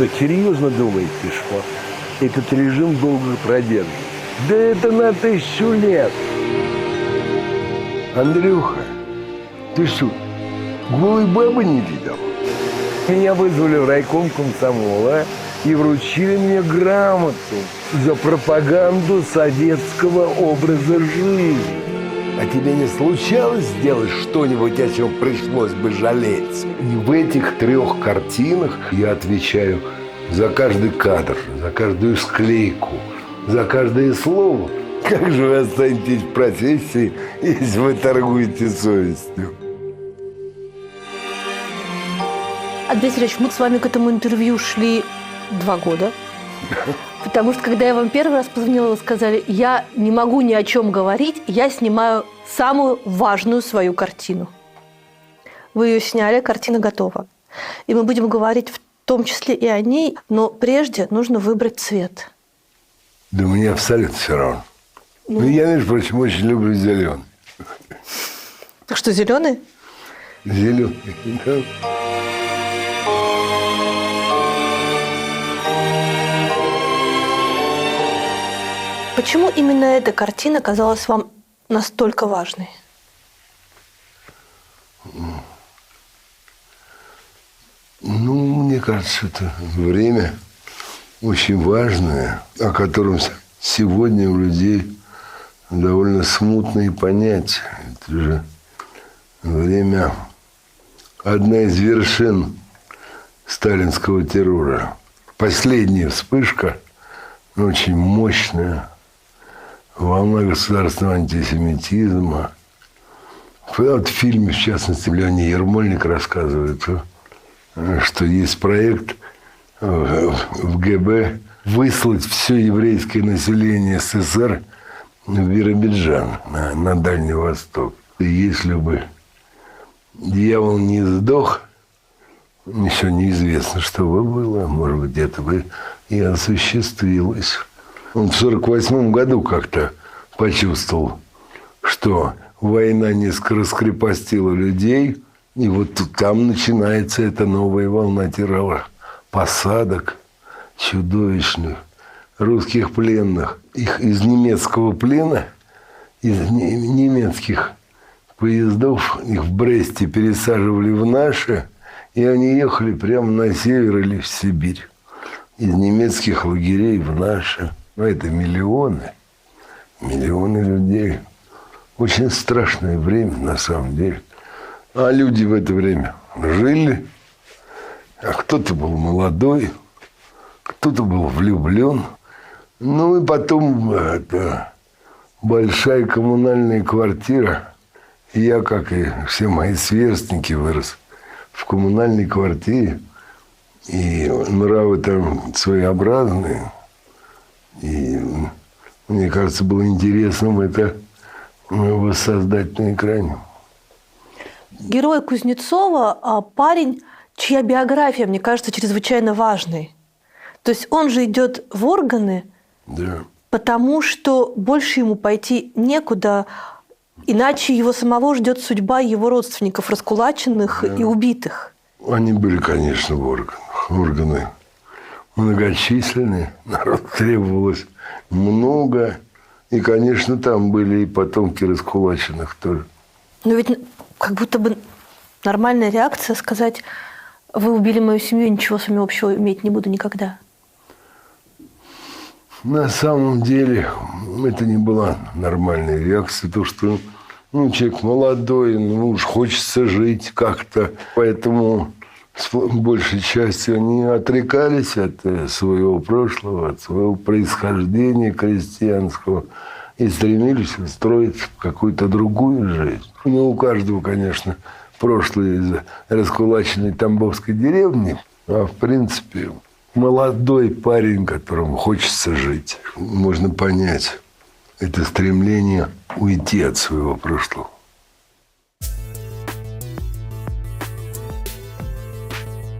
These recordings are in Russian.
что, серьезно думаете, что этот режим долго продержит? Да это на 1000 лет. Андрюха, ты что, голой бабы не видел? Меня вызвали в райком комсомола и вручили мне грамоту за пропаганду советского образа жизни. А тебе не случалось сделать что-нибудь, о чем пришлось бы жалеть? И в этих 3 картинах я отвечаю за каждый кадр, за каждую склейку, за каждое слово. Как же вы останетесь в профессии, если вы торгуете совестью? Андрей Сергеевич, мы с вами к этому интервью шли 2 года. Потому что, когда я вам первый раз позвонила, вы сказали, я не могу ни о чем говорить, я снимаю самую важную свою картину. Вы ее сняли, картина готова. И мы будем говорить в том числе и о ней, но прежде нужно выбрать цвет. Да мне абсолютно все равно. Ну, я, между прочим, очень люблю зеленый. Так что, зеленый? Зеленый, да. Почему именно эта картина казалась вам настолько важной? Ну, мне кажется, это время очень важное, о котором сегодня у людей довольно смутные понятия. Это же время, одна из вершин сталинского террора. Последняя вспышка, очень мощная, волна государственного антисемитизма. Вот в фильме, в частности, Леонид Ермольник рассказывает, что есть проект в ГБ выслать все еврейское население СССР в Биробиджан, на Дальний Восток. И если бы дьявол не сдох, еще неизвестно, что бы было, может быть, это бы и осуществилось. Он в 1948 году как-то почувствовал, что война несколько раскрепостила людей, и вот там начинается эта новая волна террора, посадок чудовищных, русских пленных. Их из немецкого плена, из немецких поездов, их в Бресте пересаживали в наши, и они ехали прямо на север или в Сибирь. Из немецких лагерей в наши. Ну, это миллионы людей. Очень страшное время, на самом деле. А люди в это время жили, а кто-то был молодой, кто-то был влюблен. Ну, и потом это большая коммунальная квартира. Я, как и все мои сверстники, вырос в коммунальной квартире. И нравы там своеобразные. И мне кажется, было интересным это воссоздать на экране. Герой Кузнецова – парень, чья биография, мне кажется, чрезвычайно важной. То есть он же идет в органы, да, потому что больше ему пойти некуда, иначе его самого ждет судьба его родственников, раскулаченных, да, и убитых. Они были, конечно, в органах. Органы многочисленные, народ требовалось много. И, конечно, там были и потомки раскулаченных тоже. Но ведь как будто бы нормальная реакция сказать, вы убили мою семью, ничего с вами общего иметь не буду никогда. На самом деле это не была нормальная реакция. То, что человек молодой, уж хочется жить как-то. Поэтому с большей частью они отрекались от своего прошлого, от своего происхождения крестьянского и стремились устроить какую-то другую жизнь. Ну, у каждого, конечно, прошлое из раскулаченной тамбовской деревни, а в принципе молодой парень, которому хочется жить, можно понять это стремление уйти от своего прошлого.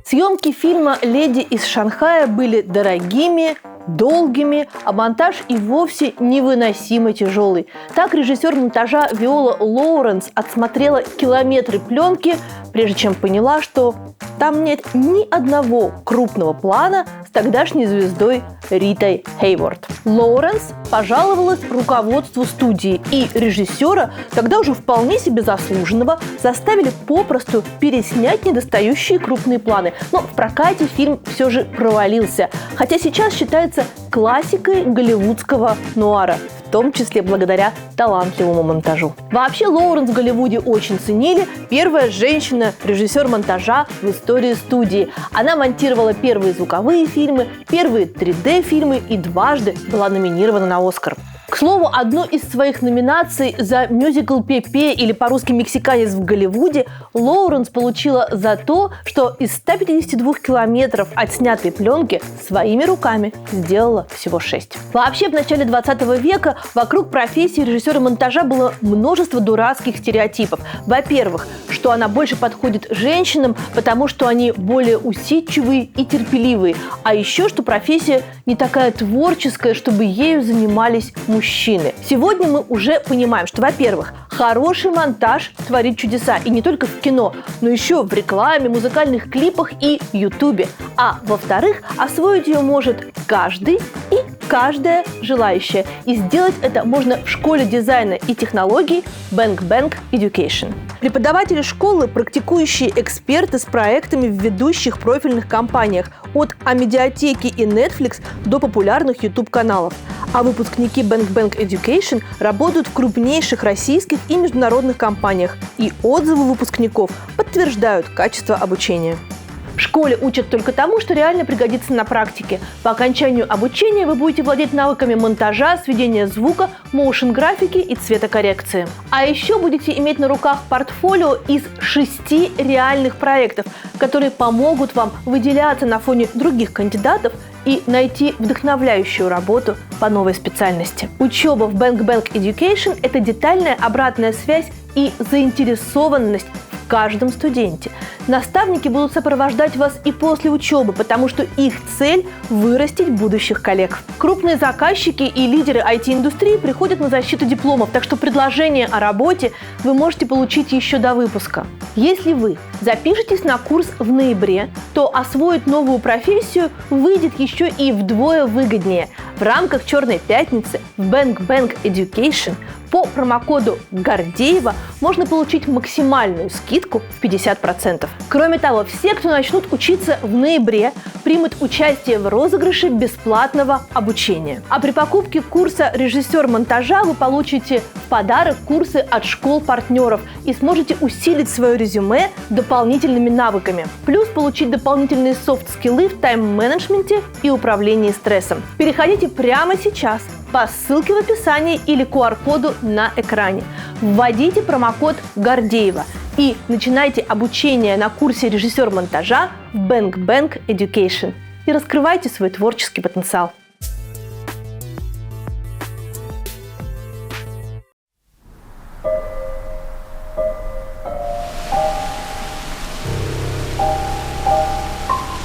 Съемки фильма «Леди из Шанхая» были дорогими долгими, а монтаж и вовсе невыносимо тяжелый. Так режиссер монтажа Виола Лоуренс отсмотрела километры пленки, прежде чем поняла, что там нет ни одного крупного плана с тогдашней звездой Ритой Хейворд. Лоуренс пожаловалась руководству студии, и режиссера, тогда уже вполне себе заслуженного, заставили попросту переснять недостающие крупные планы. Но в прокате фильм все же провалился, хотя сейчас считается классикой голливудского нуара, в том числе благодаря талантливому монтажу. Вообще Лоуренс в Голливуде очень ценили. Первая женщина-режиссер монтажа в истории студии. Она монтировала первые звуковые фильмы, первые 3D-фильмы и дважды была номинирована на «Оскар». К слову, одну из своих номинаций за мюзикл «Пепе» или по-русски «Мексиканец в Голливуде» Лоуренс получила за то, что из 152 километров отснятой пленки своими руками сделала всего 6. Вообще, в начале 20 века вокруг профессии режиссера монтажа было множество дурацких стереотипов. Во-первых, что она больше подходит женщинам, потому что они более усидчивые и терпеливые. А еще, что профессия не такая творческая, чтобы ею занимались мужчины. Сегодня мы уже понимаем, что, во-первых, хороший монтаж творит чудеса. И не только в кино, но еще в рекламе, музыкальных клипах и ютубе. А во-вторых, освоить ее может каждый и каждая желающая. И сделать это можно в школе дизайна и технологий Bang Bang Education. Преподаватели школы – практикующие эксперты с проектами в ведущих профильных компаниях от Амедиатеки и Netflix до популярных YouTube-каналов. А выпускники Bang Bang Education работают в крупнейших российских и международных компаниях. И отзывы выпускников подтверждают качество обучения. В школе учат только тому, что реально пригодится на практике. По окончанию обучения вы будете владеть навыками монтажа, сведения звука, моушн-графики и цветокоррекции. А еще будете иметь на руках портфолио из 6 реальных проектов, которые помогут вам выделяться на фоне других кандидатов и найти вдохновляющую работу по новой специальности. Учеба в Bang Bang Education – это детальная обратная связь и заинтересованность в каждом студенте. Наставники будут сопровождать вас и после учебы, потому что их цель – вырастить будущих коллег. Крупные заказчики и лидеры IT-индустрии приходят на защиту дипломов, так что предложение о работе вы можете получить еще до выпуска. Если вы запишетесь на курс в ноябре, то освоить новую профессию выйдет еще и вдвое выгоднее. В рамках «Черной пятницы» в Bang Bang Education по промокоду Гордеева можно получить максимальную скидку в 50%. Кроме того, все, кто начнут учиться в ноябре, примут участие в розыгрыше бесплатного обучения. А при покупке курса «Режиссер монтажа» вы получите в подарок курсы от школ-партнеров и сможете усилить свое резюме дополнительными навыками. Плюс получить дополнительные софт-скиллы в тайм-менеджменте и управлении стрессом. Переходите прямо сейчас по ссылке в описании или QR-коду на экране. Вводите промокод Гордеева и начинайте обучение на курсе «Режиссер монтажа» в Bang Bang Education и раскрывайте свой творческий потенциал.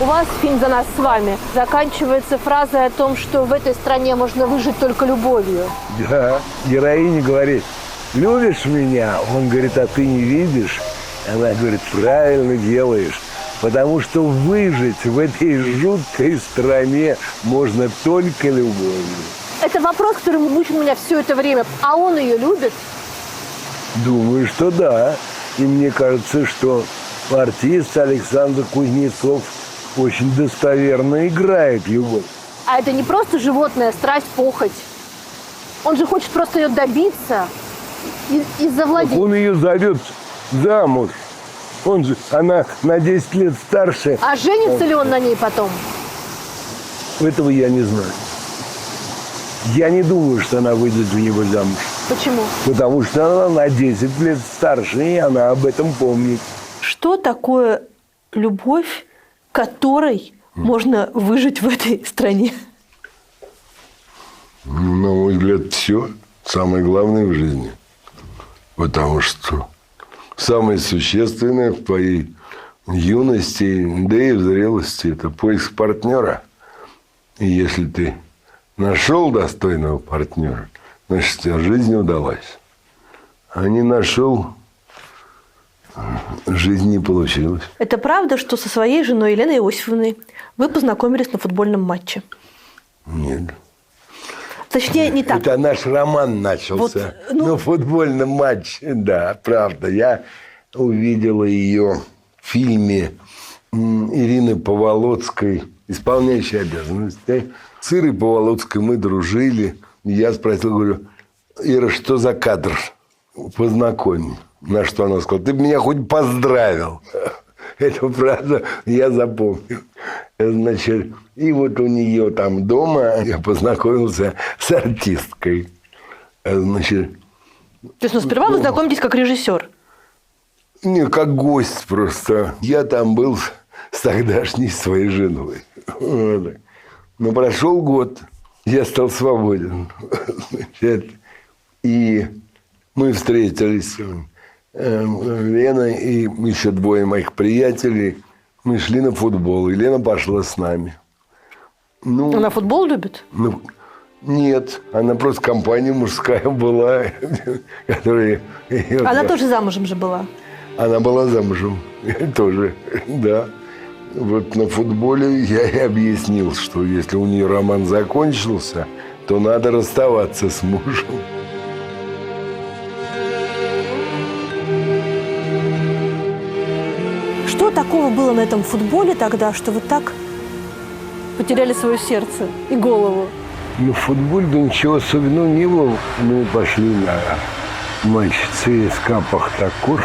У вас фильм «За нас с вами» заканчивается фразой о том, что в этой стране можно выжить только любовью. Да, героиня говорит: любишь меня? Он говорит: а ты не видишь? Она говорит: правильно делаешь, потому что выжить в этой жуткой стране можно только любовью. Это вопрос, который мучит меня все это время. А он ее любит? Думаю, что да. И мне кажется, что артист Александр Кузнецов очень достоверно играет любовь. А это не просто животная страсть, похоть. Он же хочет просто ее добиться и завладеть. Он ее зовет замуж. Она на 10 лет старше. А женится ли он на ней потом? Этого я не знаю. Я не думаю, что она выйдет за него замуж. Почему? Потому что она на 10 лет старше, и она об этом помнит. Что такое любовь, которой можно выжить в этой стране? На мой взгляд, все самое главное в жизни. Потому что самое существенное в твоей юности, да и в зрелости – это поиск партнера. И если ты нашел достойного партнера, значит, вся жизнь удалась. А не нашел, жизнь не получилась. Это правда, что со своей женой Еленой Иосифовной вы познакомились на футбольном матче? Нет. Точнее, не так. Это наш роман начался на футбольном матче. Да, правда. Я увидела ее в фильме Ирины Поволоцкой, исполняющей обязанности. С Ирой Поволоцкой мы дружили. Я спросил, говорю: Ира, что за кадр? Познакомь. На что она сказала: ты меня хоть поздравил. Эту фразу я запомнил. Значит, и вот у нее там дома я познакомился с артисткой. Значит, То есть, сперва вы знакомитесь как режиссер? Не, как гость просто. Я там был с тогдашней своей женой. Вот. Но прошел год, я стал свободен. И мы встретились, Лена и еще двое моих приятелей. Мы шли на футбол, и Лена пошла с нами. Ну, она футбол любит? Ну, нет, она просто компания мужская была, которая... Она тоже замужем же была? Она была замужем, тоже, да. Вот на футболе я и объяснил, что если у нее роман закончился, то надо расставаться с мужем. Что такого было на этом футболе тогда, что вы так потеряли свое сердце и голову? Ну, в футболе да ничего особенного не было. Мы пошли на матч ЦСКА Пахтакор,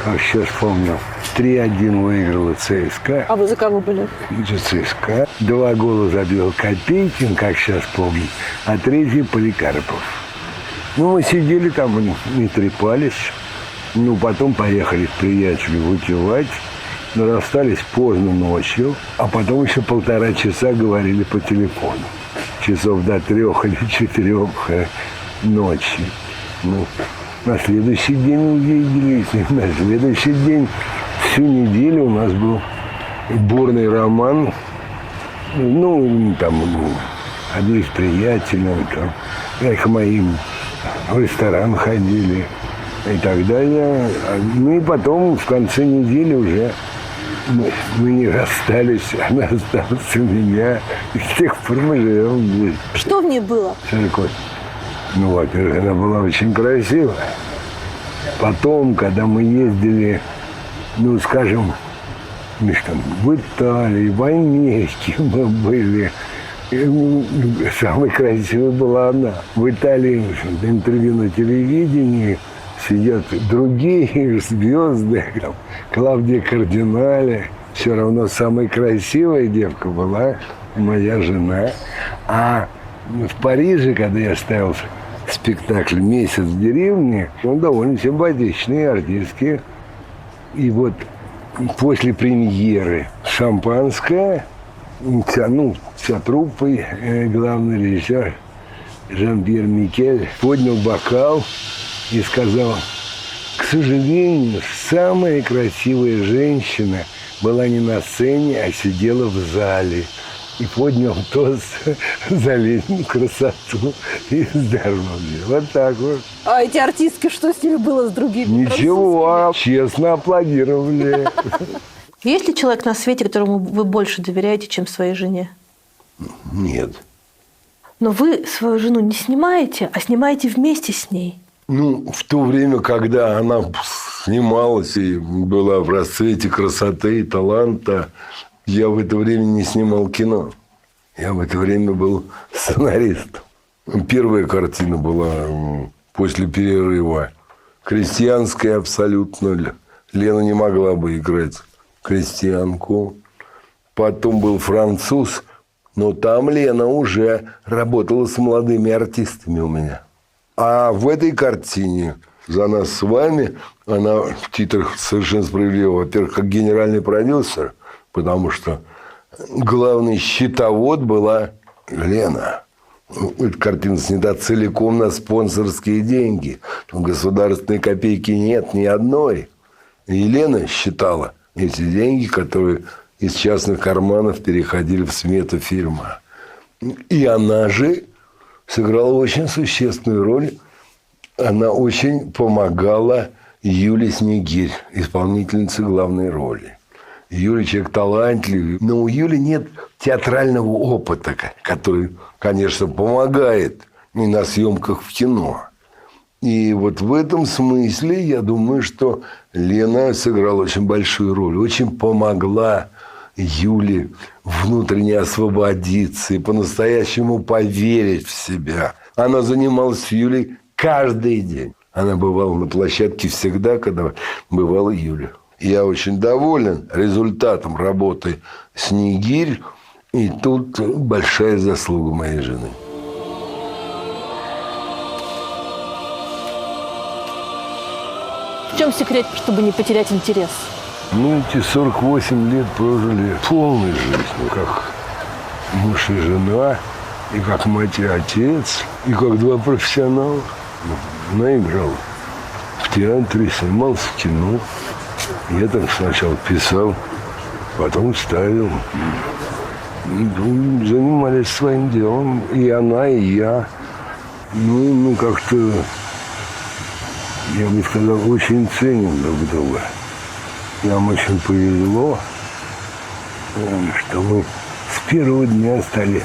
как сейчас помню. 3-1 выиграла ЦСКА. А вы за кого были? За ЦСКА. 2 гола забил Копейкин, как сейчас помню, а 3 Поликарпов. Ну, мы сидели там и трепались. Ну, потом поехали с приятелем выпивать. Но расстались поздно ночью, а потом еще 1,5 часа говорили по телефону. Часов до 3 или 4 ночи. Ну, на следующий день увиделись. На следующий день всю неделю у нас был бурный роман. Ну, там, одни с приятелем, там, к моим в ресторан ходили и так далее. Ну, и потом в конце недели уже мы не расстались, она осталась у меня. И с тех пор мы живем вместе. Что в ней было? Ну, во-первых, она была очень красивая. Потом, когда мы ездили, ну, скажем, в Италии, в Америке мы были, самой красивой была она. В Италии интервью на телевидении сидят другие звезды, там, Клавдия Кардинале. Все равно самая красивая девка была моя жена. А в Париже, когда я ставил спектакль «Месяц в деревне», он довольно симпатичный, артистский. И вот после премьеры «Шампанское», вся труппа, главный режиссер Жан-Пьер Микель поднял бокал и сказал: к сожалению, самая красивая женщина была не на сцене, а сидела в зале. И поднял тост за летнюю красоту и здоровье. Вот так вот. А эти артистки, что с ними было с другими? Ничего, честно аплодировали. Есть ли человек на свете, которому вы больше доверяете, чем своей жене? Нет. Но вы свою жену не снимаете, а снимаете вместе с ней. Ну, в то время, когда она снималась и была в расцвете красоты и таланта, я в это время не снимал кино. Я в это время был сценаристом. Первая картина была после перерыва. Крестьянская абсолютно. Лена не могла бы играть крестьянку. Потом был «Француз», но там Лена уже работала с молодыми артистами у меня. А в этой картине «За нас с вами» она в титрах совершенно справедливо. Во-первых, как генеральный продюсер, потому что главный счетовод была Лена. Эта картина снята целиком на спонсорские деньги. Государственной копейки нет ни одной. И Лена считала эти деньги, которые из частных карманов переходили в смету фильма. И она же сыграла очень существенную роль. Она очень помогала Юле Снегирь, исполнительнице главной роли. Юля человек талантливый, но у Юли нет театрального опыта, который, конечно, помогает и на съемках в кино. И вот в этом смысле я думаю, что Лена сыграла очень большую роль, очень помогла Юле внутренне освободиться и по-настоящему поверить в себя. Она занималась с Юлей каждый день. Она бывала на площадке всегда, когда бывала Юля. Я очень доволен результатом работы «Снегирь». И тут большая заслуга моей жены. В чем секрет, чтобы не потерять интерес? Эти 48 лет прожили полной жизнью, как муж и жена, и как мать и отец, и как два профессионала. Она играла в театре, снималась в кино. Я там сначала писал, потом ставил. Занимались своим делом. И она, и я. Мы как-то, я бы сказал, очень ценим друг друга. Нам очень повезло, что мы с первого дня стали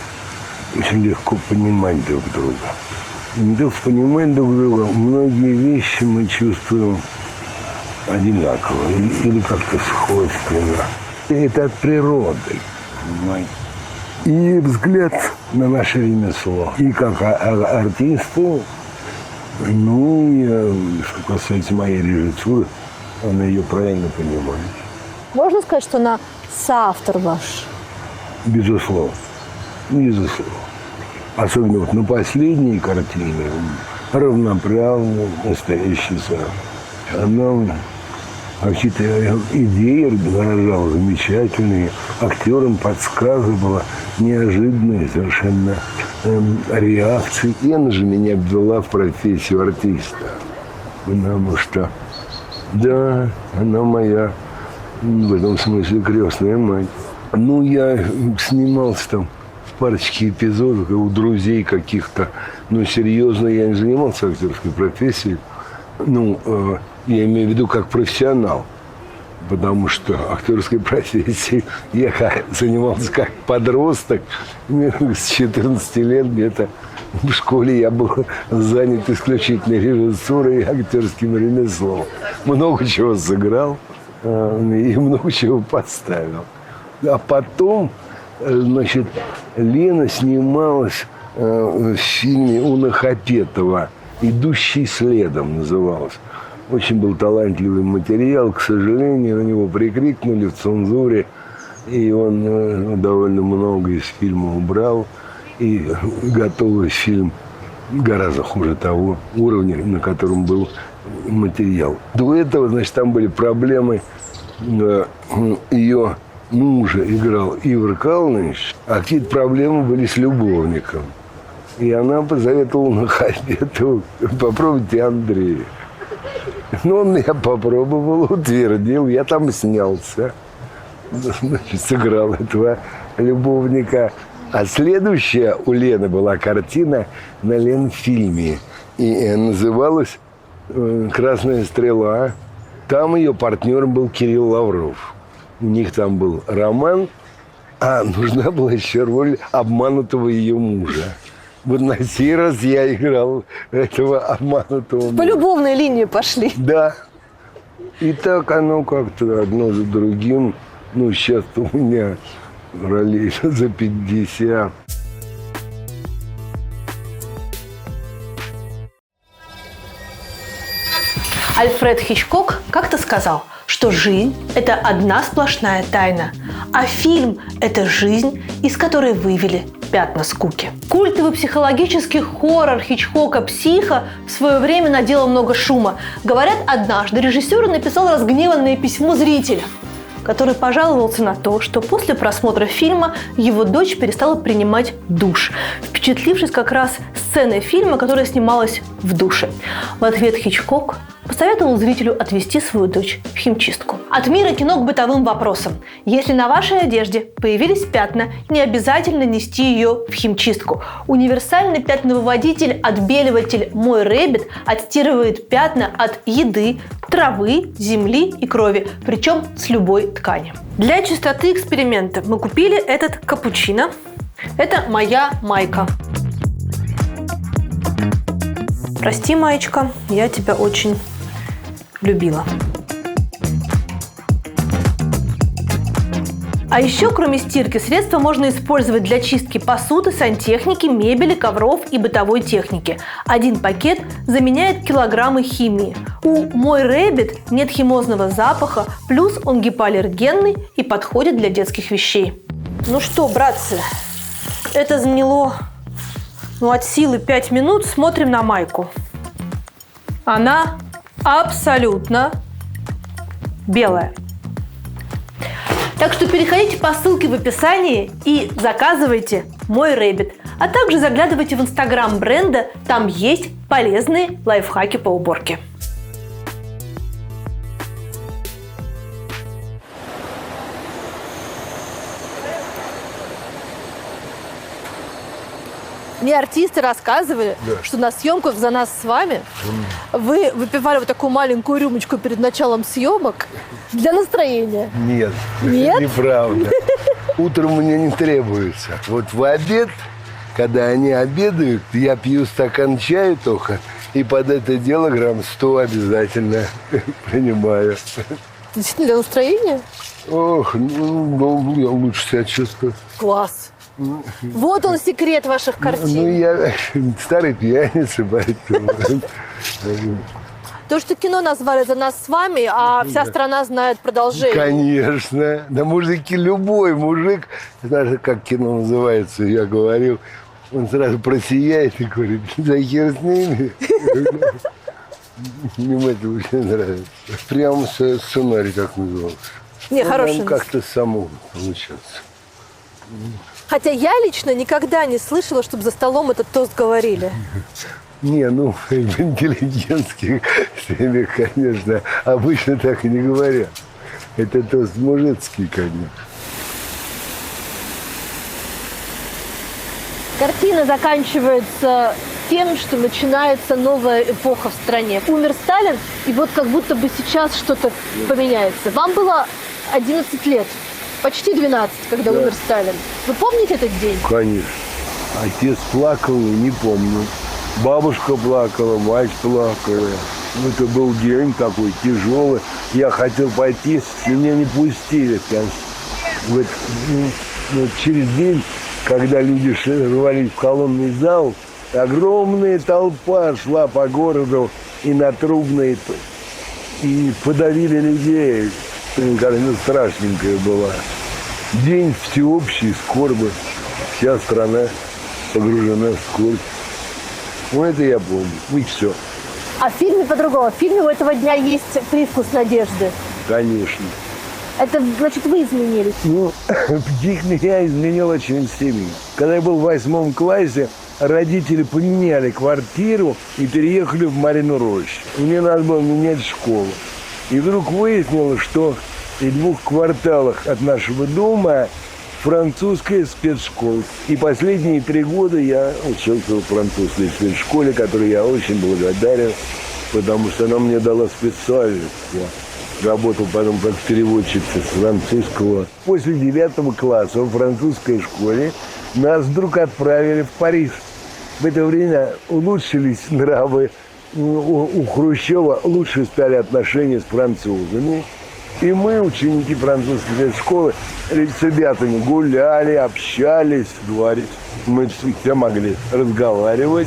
очень легко понимать друг друга. И не только понимать друг друга, многие вещи мы чувствуем одинаково или как-то сходственно. Это от природы, понимаете. И взгляд на наше ремесло. И как артисты, что касается моей режиссуры, она ее правильно понимает. Можно сказать, что она соавтор ваш? Безусловно. Безусловно. Особенно вот на последней картине равноправно, настоящий соавтор. Она какие-то идеи выражала замечательные, актерам подсказывала неожиданные совершенно реакции. И она же меня ввела в профессию артиста. Потому что, да, она моя, в этом смысле, крестная мать. Я снимался там в парочке эпизодов у друзей каких-то. Серьезно я не занимался актерской профессией. Я имею в виду как профессионал. Потому что актерской профессией я занимался как подросток. С 14 лет где-то в школе я был занят исключительно режиссурой и актерским ремеслом. Много чего сыграл и много чего поставил. А потом, Лена снималась в фильме Уна Хапетова «Идущий следом» называлась. Очень был талантливый материал, к сожалению, на него прикрикнули в цензуре, и он довольно много из фильма убрал, и готовый фильм гораздо хуже того уровня, на котором был материал. До этого, там были проблемы, ее мужа играл Ивар Калныч, а какие-то проблемы были с любовником. И она посоветовала на Хапетову: попробуйте Андрея. Он я попробовал, утвердил, я там снялся. Сыграл этого любовника. А следующая у Лены была картина на Ленфильме. И называлась «Красная стрела». Там ее партнером был Кирилл Лавров. У них там был роман, а нужна была еще роль обманутого ее мужа. Вот на сей раз я играл этого обманутого мужа. По любовной линии пошли. Да. И так оно как-то одно за другим. Сейчас у меня ролей за 50. Альфред Хичкок как-то сказал, что жизнь – это одна сплошная тайна, а фильм – это жизнь, из которой вывели пятна скуки. Культовый психологический хоррор Хичкока «Психо» в свое время наделал много шума. Говорят, однажды режиссер написал разгневанное письмо зрителям, который пожаловался на то, что после просмотра фильма его дочь перестала принимать душ, впечатлившись как раз сценой фильма, которая снималась в душе. В ответ Хичкок посоветовал зрителю отвезти свою дочь в химчистку. От мира кино к бытовым вопросам. Если на вашей одежде появились пятна, не обязательно нести ее в химчистку. Универсальный пятновыводитель-отбеливатель Мой Рэббит отстирывает пятна от еды, травы, земли и крови, причем с любой ткани. Для чистоты эксперимента мы купили этот капучино. Это моя майка. Прости, маечка, я тебя очень любила. А еще, кроме стирки, средства можно использовать для чистки посуды, сантехники, мебели, ковров и бытовой техники. Один пакет заменяет килограммы химии. У Мой Рэббит нет химозного запаха, плюс он гипоаллергенный и подходит для детских вещей. Ну что, братцы, это заняло от силы 5 минут. Смотрим на майку. Она абсолютно белая. Так что переходите по ссылке в описании и заказывайте Мой Рэббит. А также заглядывайте в инстаграм бренда, там есть полезные лайфхаки по уборке. Мне артисты рассказывали, что на съемках «За нас с вами» вы выпивали вот такую маленькую рюмочку перед началом съемок для настроения. Нет, Нет? неправда. Утром мне не требуется. Вот в обед, когда они обедают, я пью стакан чая только, и под это дело грамм 100 обязательно принимаю. Действительно для настроения? Ох, ну, я лучше себя чувствую. Класс. Вот он секрет ваших картин. Ну, я старый пьяница, поэтому... То, что кино назвали «За нас с вами», а вся страна знает продолжение. Конечно. Да мужики, любой мужик, знаешь, как кино называется, я говорил, он сразу просияет и говорит, да хер с ними. Мне это очень нравится. Прям сценарий так назывался. Не, хороший. Как-то само получается. Хотя я лично никогда не слышала, чтобы за столом этот тост говорили. Не, ну, в интеллигентских семьях, конечно, обычно так и не говорят. Это тост мужицкий, конечно. Картина заканчивается тем, что начинается новая эпоха в стране. Умер Сталин, и вот как будто бы сейчас что-то поменяется. Вам было 11 лет. Почти 12, когда умер Сталин. Вы помните этот день? Конечно. Отец плакал, не помню. Бабушка плакала, мать плакала. Это был день такой тяжелый. Я хотел пойти, меня не пустили. Вот, через день, когда люди рвались в колонный зал, огромная толпа шла по городу и на Трубной, и подавили людей. Конечно, страшненькая была. День всеобщей скорби. Вся страна погружена в скорбь. Ну, это я помню. И все. А в фильме по-другому. В фильме у этого дня есть привкус надежды. Конечно. Это, значит, вы изменились. Ну, меня изменил очень сильно. Когда я был в 8 классе, родители поменяли квартиру и переехали в Марину Рощу. Мне надо было менять школу. И вдруг выяснилось, что в 2 кварталах от нашего дома французская спецшкола. И последние 3 года я учился в французской спецшколе, которой я очень благодарен, потому что она мне дала специальность. Я работал потом как переводчица с французского. После 9 класса в французской школе нас вдруг отправили в Париж. В это время улучшились нравы. У Хрущева лучше стали отношения с французами. И мы, ученики французской школы, с ребятами гуляли, общались, говорили. Мы все могли разговаривать.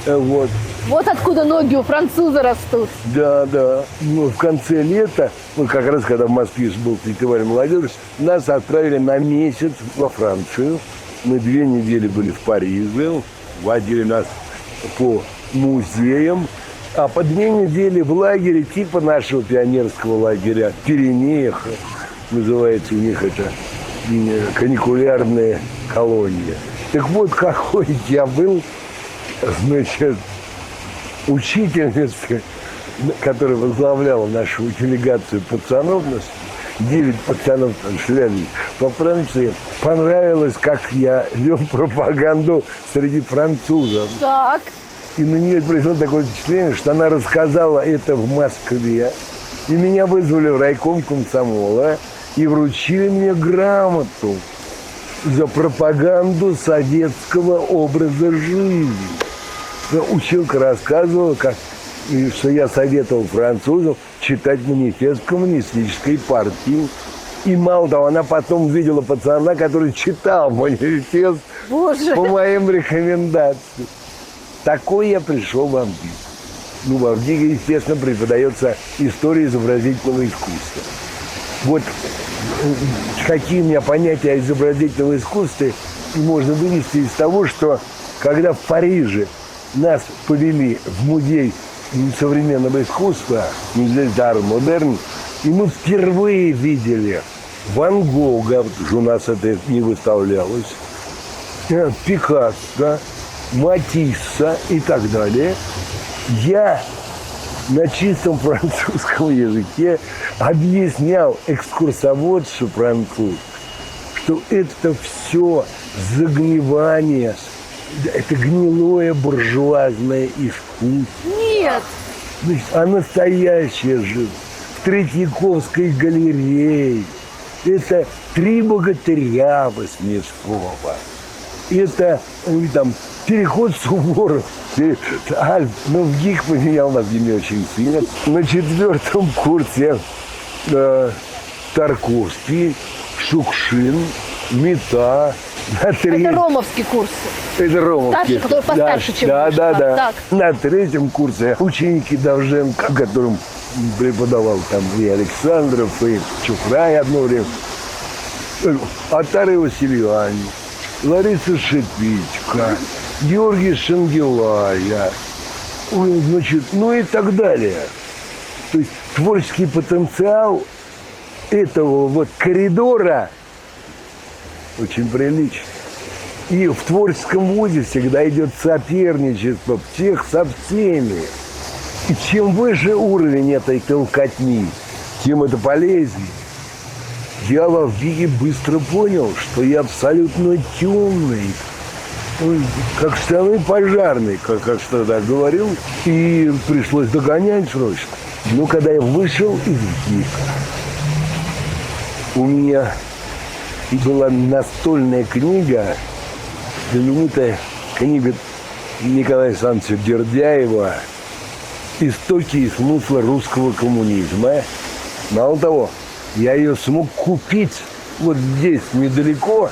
Вот. Вот откуда ноги у француза растут. Да, да. Ну, в конце лета, как раз когда в Москве был фестиваль молодежи, нас отправили на месяц во Францию. Мы 2 недели были в Париже, водили нас по музеям. А по 2 недели в лагере, типа нашего пионерского лагеря, в Пиренеях, называется у них это каникулярная колония. Так вот, какой я был, значит, учительница который возглавлял нашу делегацию пацанов, 9 пацанов там шляли по Франции, понравилось, как я вел пропаганду среди французов. Так. И на нее произвело такое впечатление, что она рассказала это в Москве. И меня вызвали в райком комсомола и вручили мне грамоту за пропаганду советского образа жизни. Училка рассказывала, что я советовал французам читать манифест коммунистической партии. И мало того, она потом видела пацана, который читал манифест по моим рекомендациям. Такой я пришел в Амгик. Ну, в Амгике, естественно, преподается история изобразительного искусства. Вот какие у меня понятия о изобразительном искусстве можно вынести из того, что когда в Париже нас повели в музей современного искусства, музей d'art moderne, и мы впервые видели Ван Гога, потому что у нас это не выставлялось, Пикассо, Матисса и так далее. Я на чистом французском языке объяснял экскурсоводцу француз, что это все загнивание, это гнилое буржуазное искусство. Нет! А настоящая жизнь в Третьяковской галерее. Это «Три богатыря» Васнецова. Это там переход Суворов. Ну, в ГИК поменял нас не очень сильно. На 4-м курсе Тарковский, Шукшин, Мета. Это ромовский курс. Это ромовский. Старший, который постарше, чем да, ваш. да, да. Так. На 3-м курсе ученики Довженко, которым преподавал там и Александров, и Чухрай одно время, Атарий Васильяни, Лариса Шипитько, Георгий Шангелая, значит, ну и так далее. То есть творческий потенциал этого вот коридора очень приличный. И в творческом вузе всегда идет соперничество всех со всеми. И чем выше уровень этой толкотни, тем это полезнее. Я в Авгике быстро понял, что я абсолютно темный, как штаны пожарный, как что-то говорил, и пришлось догонять срочно. Но когда я вышел из Авгика, у меня была настольная книга, знаменитая книга Николая Александровича Бердяева «Истоки и смысл русского коммунизма». Мало того, я ее смог купить вот здесь, недалеко,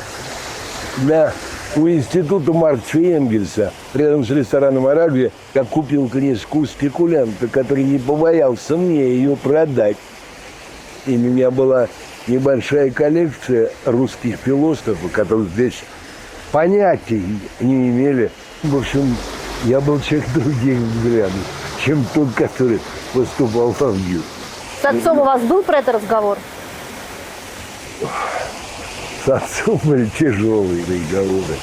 у института Маркса и Энгельса, рядом с рестораном «Арагви». Я купил книжку спекулянта, который не побоялся мне ее продать. И у меня была небольшая коллекция русских философов, которые здесь понятий не имели. В общем, я был человек других взглядов, чем тот, который выступал в Авгике. С отцом у вас был про это разговор? С отцом были тяжелые разговоры.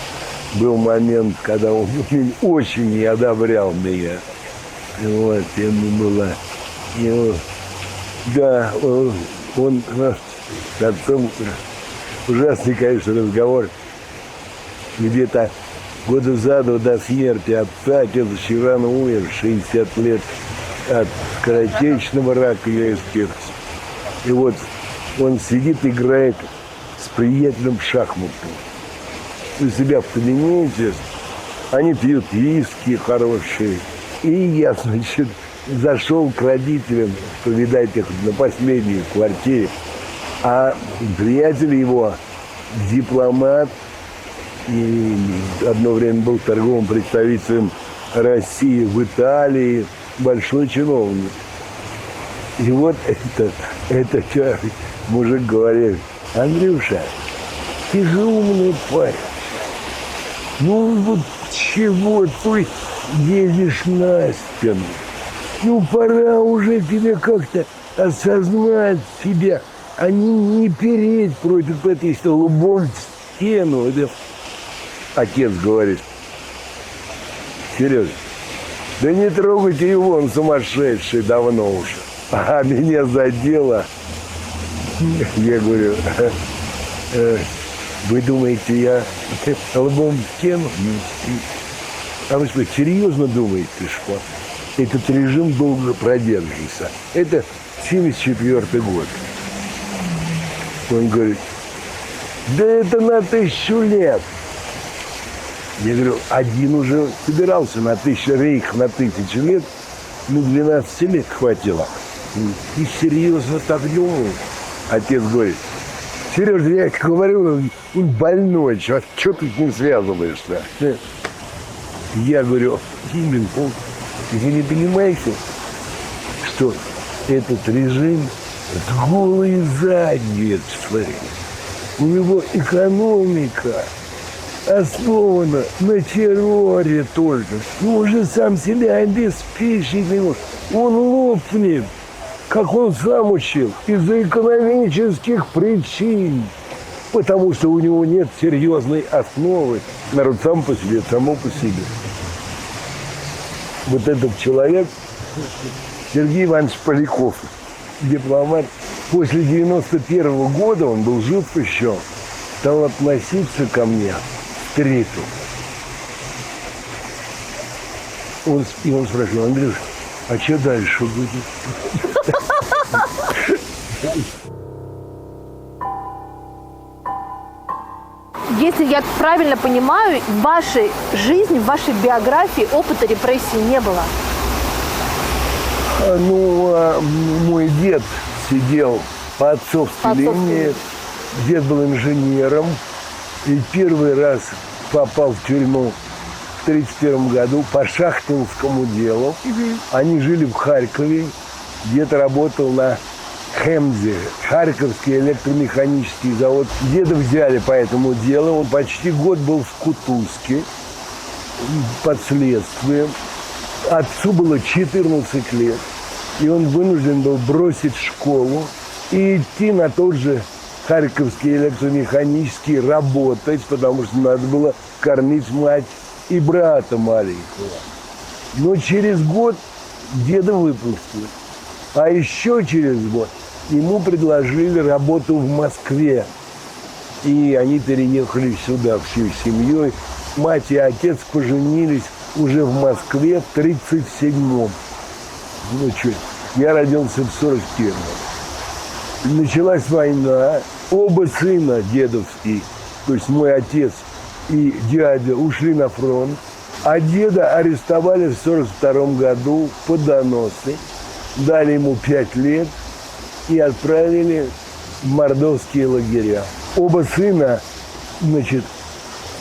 Был момент, когда он очень не одобрял меня. Вот, ему было... Да, он с отцом ужасный, конечно, разговор. Где-то года за два до смерти отца, отец очень рано умер, 60 лет от скоротечного рака я испекся. И вот он сидит, играет с приятелем в шахматы. У себя в кабинете, они пьют виски хорошие. И я, значит, зашел к родителям повидать их на последней квартире. А приятель его, дипломат, и одно время был торговым представителем России в Италии, большой чиновник. И вот этот мужик говорит: Андрюша, ты же умный парень. Ну вот чего ты едешь на спину? Ну пора уже тебе как-то осознать себя, а не переть против этой лбом в стену. Это отец говорит: Сережа, Да не трогайте его, он сумасшедший давно уже. А меня задело. Я говорю, вы думаете, я лбом в стену? А вы что, серьезно думаете, что этот режим долго продержится? Это 74-й год. Он говорит, да это на 1000 лет. Я говорю, один уже собирался на 1000, рейх на 1000 лет, 12 лет хватило. И серьезно так думал. Отец говорит, Сережа, я говорю, он больной, что ты с ним связываешься? Я говорю, именно, вы не понимаете, что этот режим с голой задницей. У него экономика основана на терроре только. Он уже сам себя обеспечить не может. Он лопнет, как он сам учил, из-за экономических причин. Потому что у него нет серьезной основы. Народ сам по себе, само по себе. Вот этот человек, Сергей Иванович Поляков, дипломат, после 91-го года, он был жив еще, стал относиться ко мне с трепетом. И он спрашивал, Андрюш, а что дальше будет? Если я правильно понимаю, в вашей жизни, в вашей биографии опыта репрессий не было. Мой дед сидел по отцовской линии. Дед был инженером. И первый раз попал в тюрьму в 1931 году по шахтинскому делу. Они жили в Харькове. Дед работал на Хемзе, Харьковский электромеханический завод. Деда взяли по этому делу. Он почти год был в Кутузке под следствием. Отцу было 14 лет. И он вынужден был бросить школу и идти на тот же Харьковский электромеханический работать, потому что надо было кормить мать и брата маленького. Но через год деда выпустили. А еще через год ему предложили работу в Москве. И они переехали сюда всей семьей. Мать и отец поженились уже в Москве в 1937-м. Я родился в 1941-м. Началась война. Оба сына дедовские, то есть мой отец и дядя, ушли на фронт. А деда арестовали в 1942 году по доносу. Дали ему 5 лет и отправили в мордовские лагеря. Оба сына,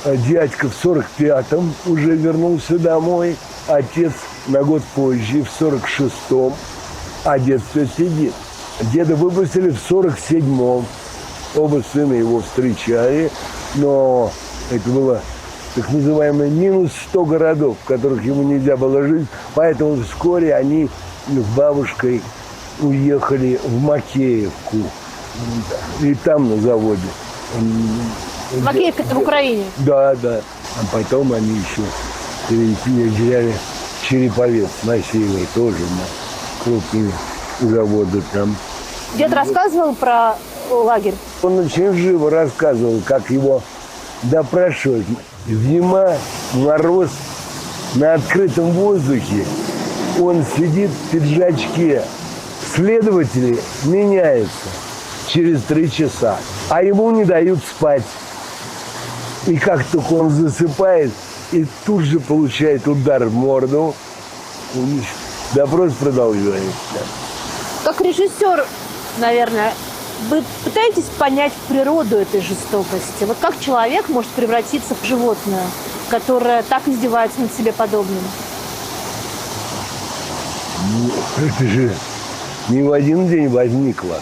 дядька в 1945-м уже вернулся домой, отец на год позже, в 1946-м, а дед все сидит. Деда выпустили в 1947-м. Оба сына его встречали, но это было так называемое минус 100 городов, в которых ему нельзя было жить, поэтому вскоре они с бабушкой уехали в Макеевку. И там на заводе. Макеевка это в Украине? Да. А потом они еще переезжали в Череповец на север, тоже на крупные заводы там. Дед рассказывал про лагерь? Он очень живо рассказывал, как его допрашивают. Зима, мороз, на открытом воздухе. Он сидит в пиджачке. Следователи меняются через 3 часа, а ему не дают спать. И как только он засыпает, и тут же получает удар в морду, допрос продолжается. Как режиссер, наверное, вы пытаетесь понять природу этой жестокости? Вот как человек может превратиться в животное, которое так издевается над себе подобным? Это же не в один день возникло.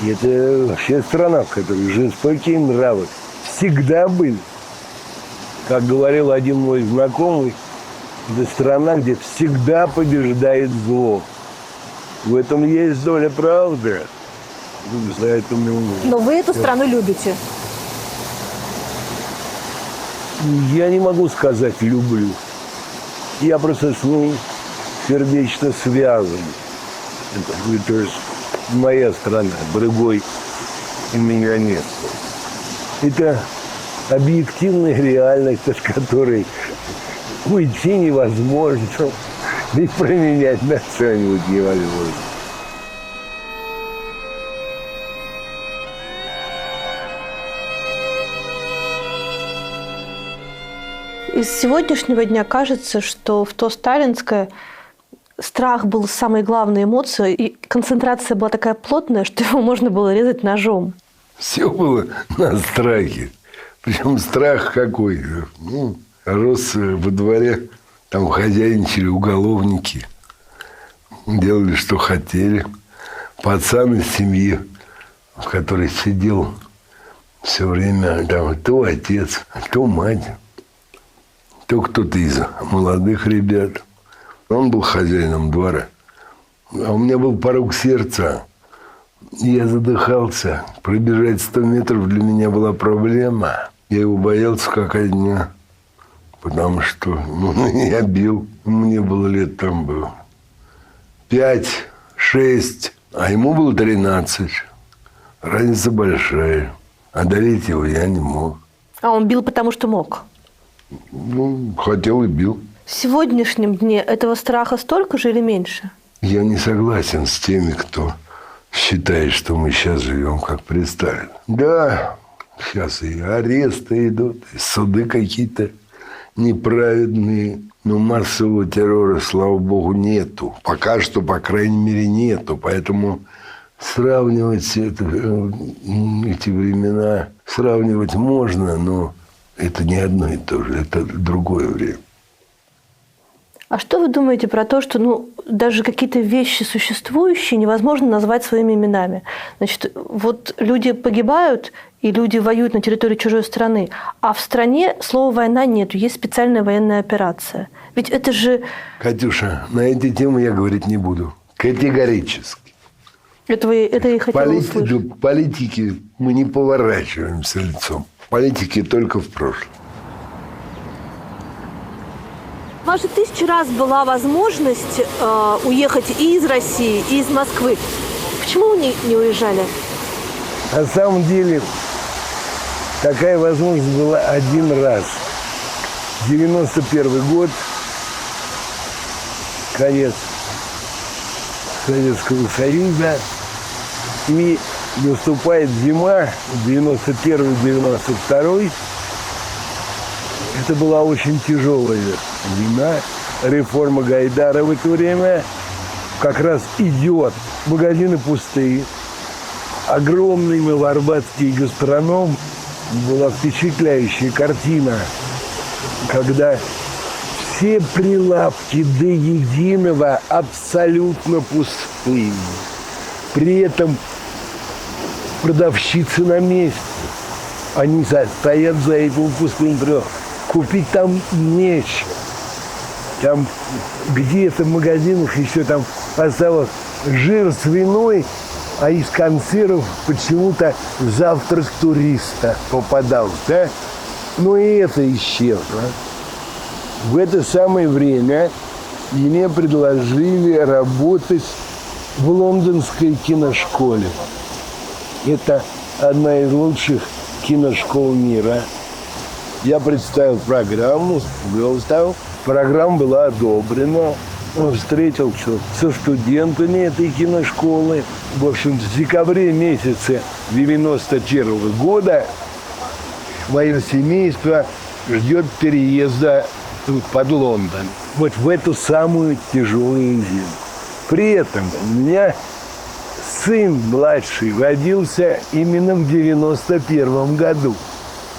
И это вообще страна, в которой жестокие нравы всегда были. Как говорил один мой знакомый, это страна, где всегда побеждает зло. В этом есть доля правды. Но вы эту страну любите? Я не могу сказать «люблю». Я просто с ней сердечно связан. То есть моя страна, другой у меня нет. Это объективная реальность, от которой уйти невозможно, и променять на что-нибудь невозможно. Из сегодняшнего дня кажется, что в то сталинское страх был самой главной эмоцией, и концентрация была такая плотная, что его можно было резать ножом. Все было на страхе. Причем страх какой? Рос во дворе, там хозяйничали уголовники, делали, что хотели. Пацан из семьи, в которой сидел все время, там, то отец, то мать, то кто-то из молодых ребят. Он был хозяином двора. А у меня был порог сердца. Я задыхался. Пробежать 100 метров для меня была проблема. Я его боялся как одня. Потому что я бил. Мне было лет там было 5, 6, а ему было 13. Разница большая. Одолеть его я не мог. А он бил, потому что мог? Хотел и бил. В сегодняшнем дне этого страха столько же или меньше? Я не согласен с теми, кто считает, что мы сейчас живем как при Сталине. Да, сейчас и аресты идут, и суды какие-то неправедные. Но массового террора, слава богу, нету. Пока что, по крайней мере, нету. Поэтому сравнивать эти времена, сравнивать можно, но это не одно и то же. Это другое время. А что вы думаете про то, что даже какие-то вещи существующие невозможно назвать своими именами? Значит, вот люди погибают, и люди воюют на территории чужой страны, а в стране слова «война» нету, есть специальная военная операция. Ведь это же... Катюша, на эти темы я говорить не буду. Категорически. Это я и хотела услышать. Политики мы не поворачиваемся лицом. Политики только в прошлом. У вас же 1000 раз была возможность уехать и из России, и из Москвы. Почему вы не уезжали? На самом деле, такая возможность была один раз. 91 год, конец Советского Союза, и наступает зима, 91-92. Это была очень тяжелая война. Реформа Гайдара в это время как раз идет. Магазины пустые. Огромный новоарбатский гастроном. Была впечатляющая картина, когда все прилавки до единого абсолютно пустые. При этом продавщицы на месте. Они стоят за этим пустым прилавком. Купить там нечего. Там где-то в магазинах еще там осталось жир свиной, а из консервов почему-то завтрак туриста попадался. Да? Но и это исчезло. В это самое время мне предложили работать в лондонской киношколе. Это одна из лучших киношкол мира. Я представил программу, программа была одобрена. Он встретился со студентами этой киношколы. В общем, в декабре месяце 91 года мое семейство ждет переезда под Лондон. Вот в эту самую тяжелую зиму. При этом у меня сын младший родился именно в 91 году.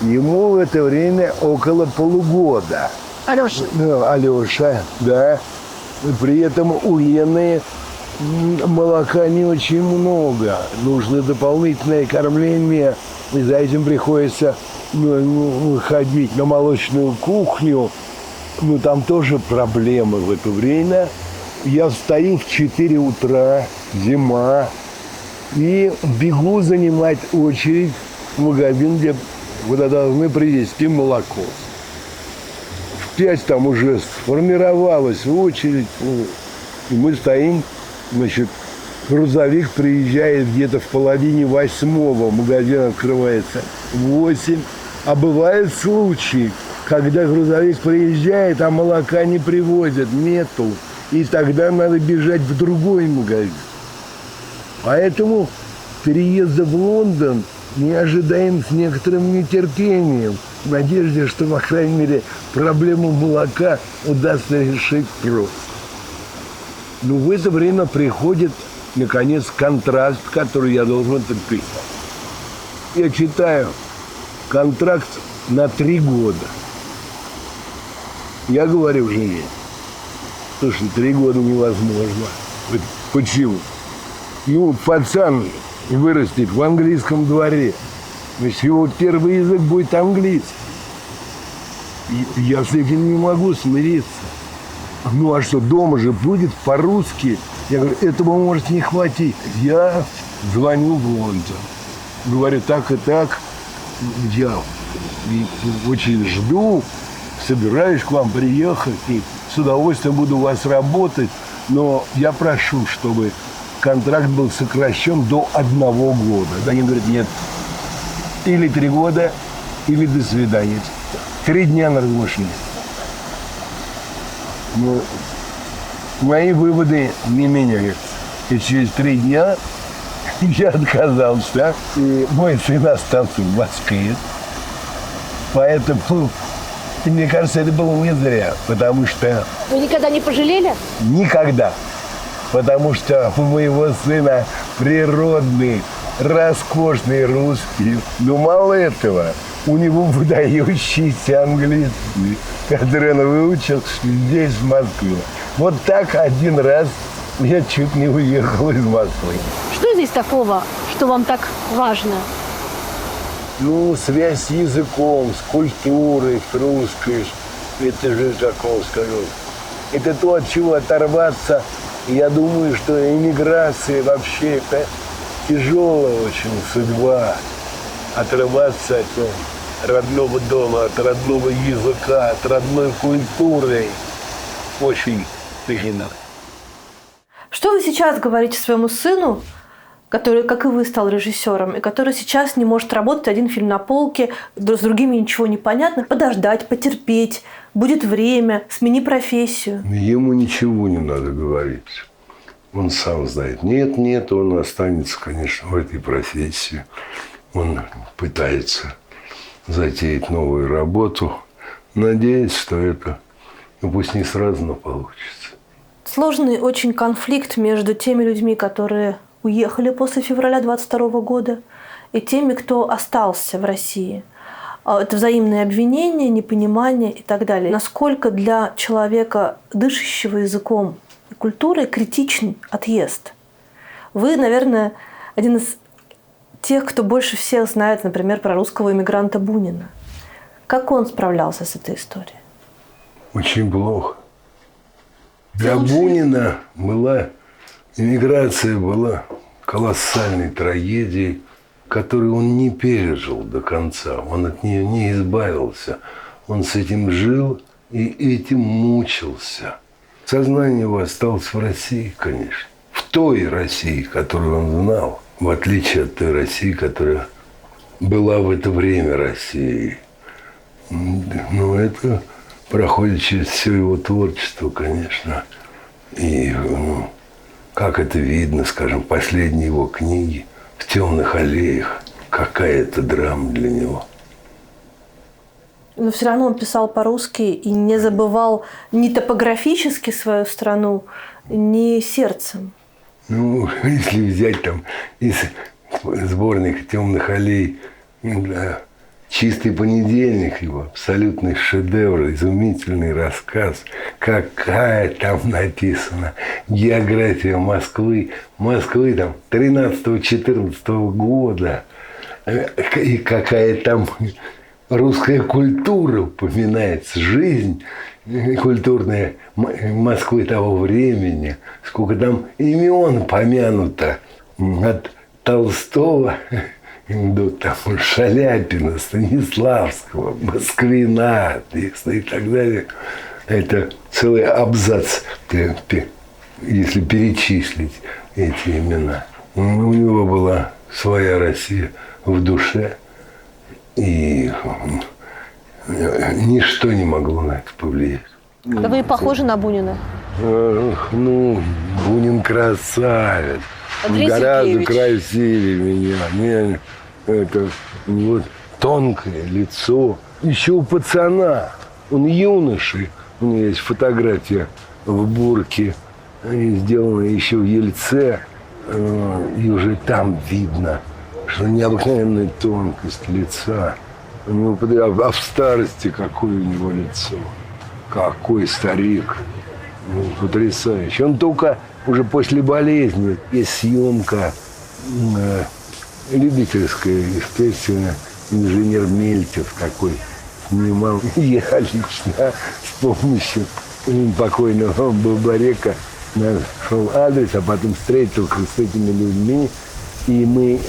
Ему в это время около полугода. Алеша. Алеша, да. При этом у Лены молока не очень много. Нужно дополнительное кормление. И за этим приходится ходить на молочную кухню. Ну, там тоже проблемы в это время. Я встаю в 4 утра, зима, и бегу занимать очередь в магазин, где куда должны привезти молоко. 5 там уже сформировалась очередь. И мы стоим, значит, грузовик приезжает где-то в половине 8, магазин открывается в 8. А бывают случаи, когда грузовик приезжает, а молока не привозят, нету. И тогда надо бежать в другой магазин. Поэтому переезда в Лондон мы ожидаем с некоторым нетерпением, в надежде, что, по крайней мере, проблему молока удастся решить просто. Но в это время приходит, наконец, контракт, который я должен подписать. Я читаю контракт на 3 года. Я говорю жене: слушай, 3 года невозможно. Почему? Ну, пацан вырастет в английском дворе. Значит, его первый язык будет английский. И я с этим не могу смириться. Ну, а что, дома же будет по-русски? Я говорю, этого может не хватить. Я звоню в Лондон. Говорю, так и так. Я очень жду, собираюсь к вам приехать. И с удовольствием буду у вас работать. Но я прошу, чтобы контракт был сокращен до 1 года. Они говорят, нет, или 3 года, или до свидания. 3 дня на размышление. Но мои выводы не меняются. И через 3 дня я отказался. И мой сын остался в Москве. Поэтому, мне кажется, это было не зря. Потому что... Вы никогда не пожалели? Никогда. Потому что у моего сына природный, роскошный русский. Но мало этого, у него выдающийся английский, который он выучил здесь, в Москве. Вот так 1 раз я чуть не уехал из Москвы. Что здесь такого, что вам так важно? Ну, связь с языком, с культурой, с русской. Это же, как вам скажу, это то, от чего оторваться. Я думаю, что эмиграция вообще это тяжелая очень судьба. Отрываться от родного дома, от родного языка, от родной культуры. Очень тяжело. Что вы сейчас говорите своему сыну, который, как и вы, стал режиссером, и который сейчас не может работать, 1 фильм на полке, с другими ничего не понятно, подождать, потерпеть, будет время, смени профессию? Ему ничего не надо говорить. Он сам знает. Нет, он останется, конечно, в этой профессии. Он пытается затеять новую работу. Надеюсь, что это, ну, пусть не сразу, но получится. Сложный очень конфликт между теми людьми, которые уехали после февраля 22 года, и теми, кто остался в России. Это взаимные обвинения, непонимание и так далее. Насколько для человека, дышащего языком и культурой, критичен отъезд? Вы, наверное, один из тех, кто больше всех знает, например, про русского эмигранта Бунина. Как он справлялся с этой историей? Очень плохо. Для Бунина эмиграция была колоссальной трагедией, которую он не пережил до конца. Он от нее не избавился. Он с этим жил и этим мучился. Сознание его осталось в России, конечно. В той России, которую он знал. В отличие от той России, которая была в это время Россией. Но это проходит через все его творчество, конечно. И как это видно, скажем, последние его книги «В темных аллеях». Какая это драма для него. Но все равно он писал по-русски и не забывал ни топографически свою страну, ни сердцем. Ну, если взять там из сборника «Темных аллей», да, «Чистый понедельник», его абсолютный шедевр, изумительный рассказ. Какая там написана география Москвы там 13-14 года. И какая там русская культура упоминается, жизнь культурная Москвы того времени. Сколько там имен помянуто от Толстого до там Шаляпина, Станиславского, Москвина и так далее. Это целый абзац, если перечислить эти имена. У него была своя Россия в душе, и ничто не могло на это повлиять. А вы похожи на Бунина? Ну, Бунин красавец. Андрей Гораздо Сергеевич. красивее меня. Это вот тонкое лицо. Еще у пацана, он юноши. У меня есть фотография в бурке, сделанная еще в Ельце. И уже там видно, что необыкновенная тонкость лица. У него, а в старости какое у него лицо. Какой старик. Ну, потрясающий. Он только уже после болезни есть съемка любительская, естественно, инженер Мельтев такой снимал. Я лично с помощью покойного Бабарека нашел адрес, а потом встретился с этими людьми, и мы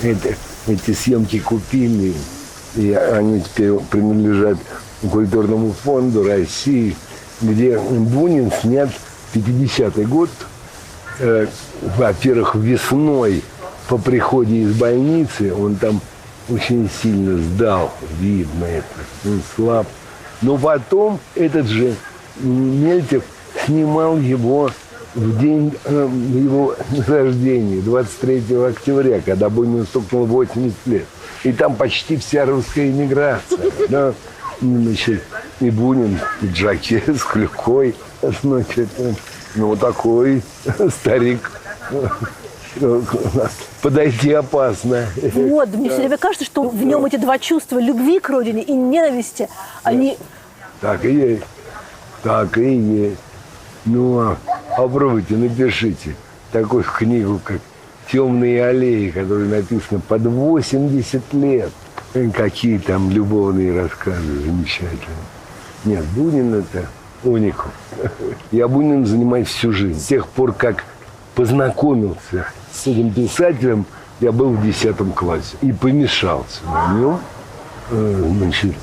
эти съемки купили, и они теперь принадлежат Культурному фонду России, где Бунин снят 50-й год, во-первых, весной по приходе из больницы, он там очень сильно сдал, видно это, он слаб. Но потом этот же Мельтев снимал его в день его рождения, 23 октября, когда Бунину стукнуло 80 лет. И там почти вся русская эмиграция. Да? Значит, и Бунин в пиджаке с клюкой, значит, ну такой старик. Подойти опасно. Вот, мне все время кажется, что в нем эти два чувства любви к родине и ненависти, они... Так и есть. Так и есть. Ну, а попробуйте, напишите такую книгу, как «Темные аллеи», которая написана под 80 лет. Какие там любовные рассказы замечательные. Нет, Бунин это уникум. Я Буниным занимаюсь всю жизнь. С тех пор, как познакомился с этим писателем, я был в 10 классе и помешался на нем. Значит,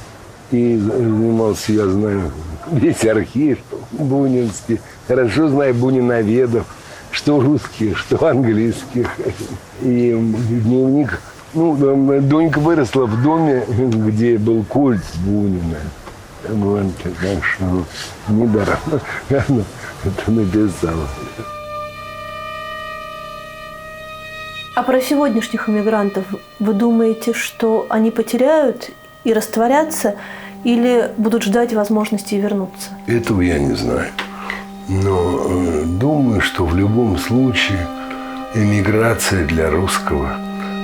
и занимался, я знаю, весь архив бунинский. Хорошо знаю буниноведов, что русских, что английских. И дневник. Ну, Донька выросла в доме, где был культ Бунина. Вот, так что недаром это написала. А про сегодняшних иммигрантов вы думаете, что они потеряют и растворятся, или будут ждать возможности вернуться? Этого я не знаю. Но думаю, что в любом случае эмиграция для русского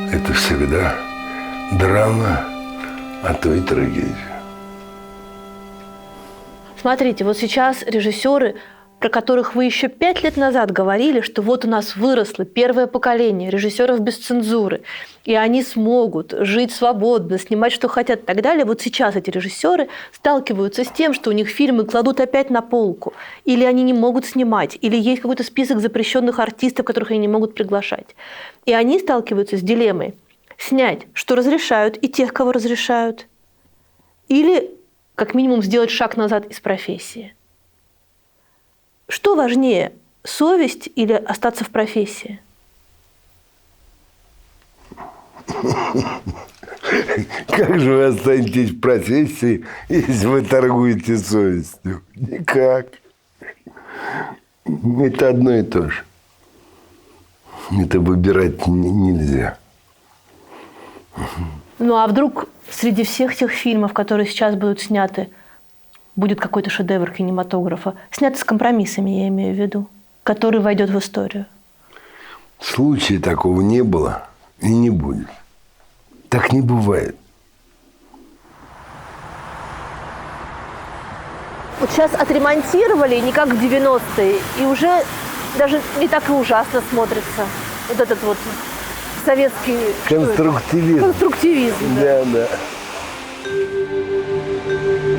– это всегда драма, а то и трагедия. Смотрите, вот сейчас режиссеры, про которых вы еще 5 лет назад говорили, что вот у нас выросло первое поколение режиссеров без цензуры, и они смогут жить свободно, снимать, что хотят и так далее. Вот сейчас эти режиссеры сталкиваются с тем, что у них фильмы кладут опять на полку, или они не могут снимать, или есть какой-то список запрещенных артистов, которых они не могут приглашать. И они сталкиваются с дилеммой снять, что разрешают, и тех, кого разрешают, или как минимум сделать шаг назад из профессии. Что важнее, совесть или остаться в профессии? Как же вы останетесь в профессии, если вы торгуете совестью? Никак. Это одно и то же. Это выбирать нельзя. Ну а вдруг среди всех тех фильмов, которые сейчас будут сняты, будет какой-то шедевр кинематографа, снятый с компромиссами, я имею в виду, который войдет в историю? Случая такого не было и не будет. Так не бывает. Вот сейчас отремонтировали, не как в 90-е, и уже даже не так и ужасно смотрится. Вот этот вот советский... Конструктивизм. Конструктивизм, да. Да.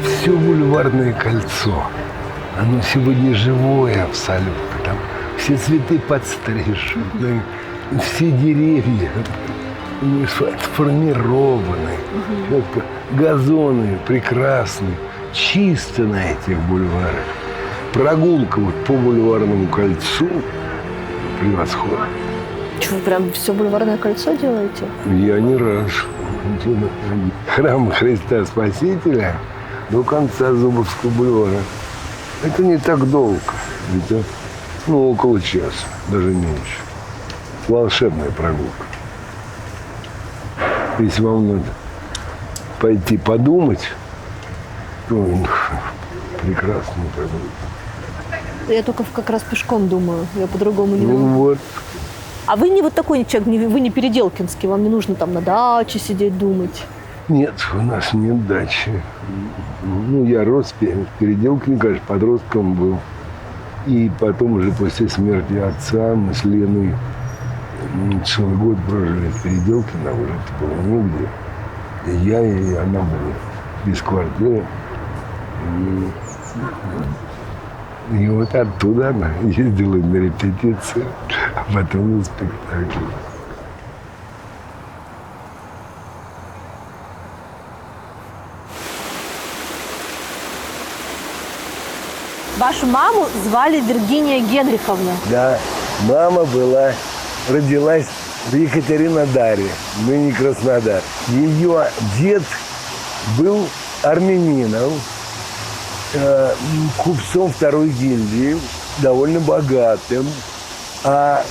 Все бульварное кольцо, оно сегодня живое абсолютно. Там все цветы подстрижены, все деревья сформированы, газоны прекрасные, чисто на этих бульварах. Прогулка вот по бульварному кольцу превосходно. Что, вы прям все бульварное кольцо делаете? Я не раз. Храм Христа Спасителя до конца Зубовского бульвара. Это не так долго. Это, около часа, даже меньше. Волшебная прогулка. Если вам надо пойти подумать, то прекрасная прогулка. Я только как раз пешком думаю. Я по-другому не могу. Вот. А вы не вот такой человек, вы не переделкинский, вам не нужно там на даче сидеть, думать? Нет, у нас нет дачи. Я рос в Переделкине, конечно, подростком был. И потом уже после смерти отца мы с Леной целый год прожили в Переделкине, а уже это было негде. И я, и она были без квартиры. И вот оттуда она ездила на репетиции, а потом на спектакль. Вашу маму звали Виргиния Генриховна. Да, мама родилась в Екатеринодаре, ныне Краснодар. Ее дед был армянином, купцом второй гильдии, довольно богатым. А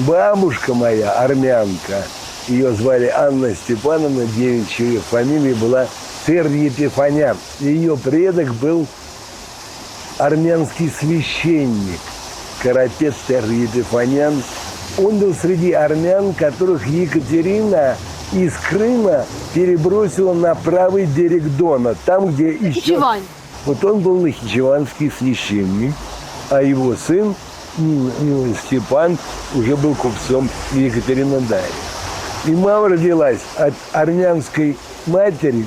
бабушка моя, армянка, ее звали Анна Степановна, девичья фамилия была Цер-Епифанян. Ее предок был армянский священник Карапет Цер-Епифанян. Он был среди армян, которых Екатерина из Крыма перебросила на правый берег Дона, там, где еще... Нахичевань. Вот он был нахичеванский священник, а его сын Степан уже был купцом в Екатеринодаре. И мама родилась от армянской матери,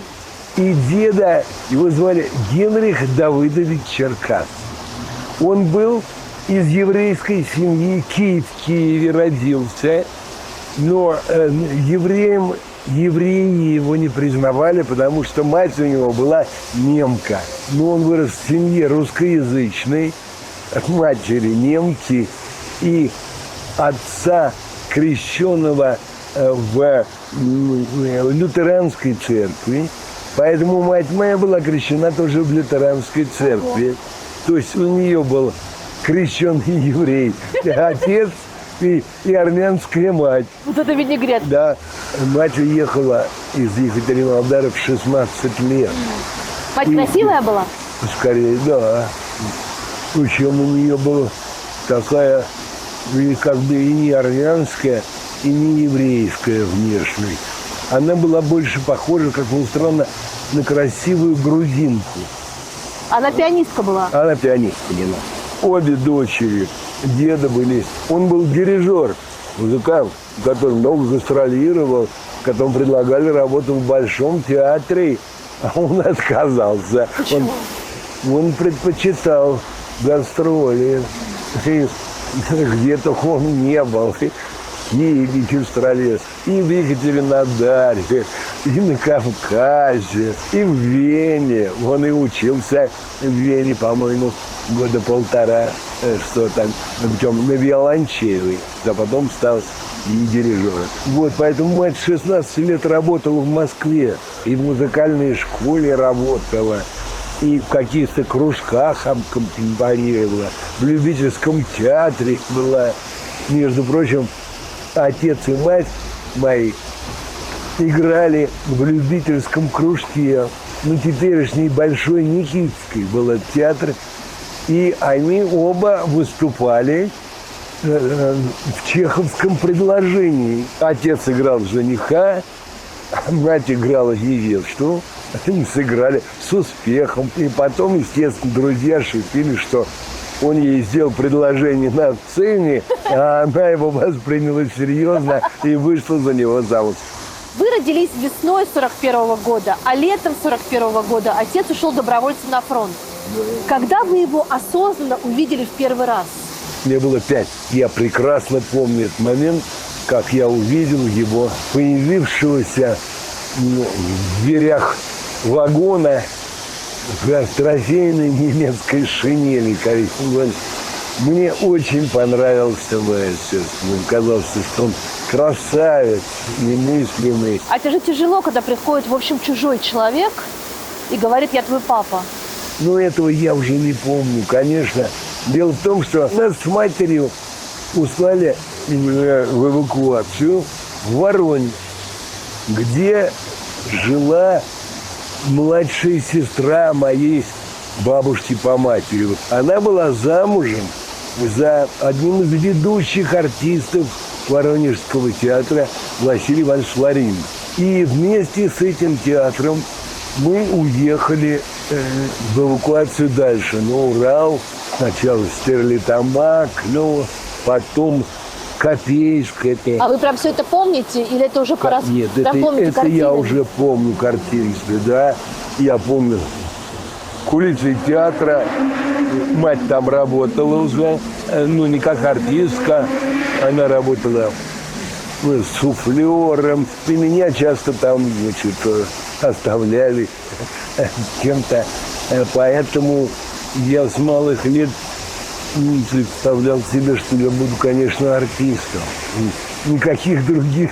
и деда его звали Генрих Давыдович Черкас. Он был из еврейской семьи, в Киеве родился, но евреи его не признавали, потому что мать у него была немка. Но он вырос в семье русскоязычной, от матери немки, и отца, крещенного в лютеранской церкви. Поэтому мать моя была крещена тоже в лютеранской церкви. То есть у нее был крещенный еврей, отец и армянская мать. Вот это винегрет. Да, мать уехала из Екатеринодара в 16 лет. Мать красивая была? Скорее, да. Причем у нее была такая, как бы и не армянская, и не еврейская внешность. Она была больше похожа, как ни странно, на красивую грузинку. Она пианистка была? Она пианистка, не надо. Обе дочери деда были. Он был дирижер, музыкант, который много гастролировал, которому предлагали работу в Большом театре, а он отказался. Почему? Он предпочитал гастроли. И где-то он не был. И в Киеве, и в Екатеринодаре, и на Кавказе, и в Вене. Он и учился в Вене, по-моему, года полтора, что там, на виолончели, а потом стал и дирижером. Вот, поэтому мать 16 лет работала в Москве, и в музыкальной школе работала, и в каких-то кружках аккомпанировала, в любительском театре была. Между прочим, отец и мать мои играли в любительском кружке, теперешней Большой Никитской был этот театр, и они оба выступали в чеховском предложении. Отец играл жениха, а мать играла невесту. Они сыграли с успехом. И потом, естественно, друзья шутили, что он ей сделал предложение на сцене, а она его восприняла серьезно и вышла за него замуж. Вы родились весной 41-го года, а летом 41-го года отец ушел добровольцем на фронт. Когда вы его осознанно увидели в первый раз? Мне было 5. Я прекрасно помню этот момент, как я увидел его, появившегося в дверях вагона в трофейной немецкой шинели коричневой. Мне очень понравился мой отец. Мне казалось, что он красавец, немыслимый. А это же тяжело, когда приходит, в общем, чужой человек и говорит: я твой папа. Но этого я уже не помню, конечно. Дело в том, что нас с матерью услали в эвакуацию в Воронеж, где жила младшая сестра моей бабушки по матери. Она была замужем за одним из ведущих артистов Воронежского театра Василий Иванович Ларин. И вместе с этим театром мы уехали в эвакуацию дальше. На Урал, сначала Стерлитамак, ну, потом Копейск. А вы прям все это помните? Или это уже по Нет, прям это я уже помню картинки, да. Я помню кулисы театра. Мать там работала уже, ну, не как артистка. Она работала с суфлером. И меня часто там, значит, оставляли кем-то. Поэтому я с малых лет не представлял себе, что я буду, конечно, артистом. Никаких других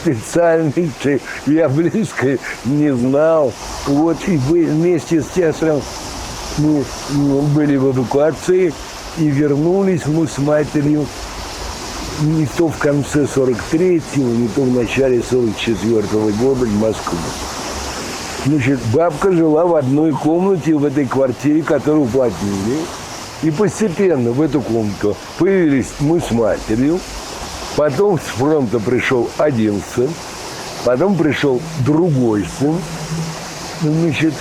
специальностей я близко не знал. Вот и вместе с театром мы были в эвакуации и вернулись мы с матерью не то в конце 43-го, не то в начале 44-го года в Москву. Значит, бабка жила в одной комнате в этой квартире, которую платили. И постепенно в эту комнату появились мы с матерью. Потом с фронта пришел один сын. Потом пришел другой сын. Значит,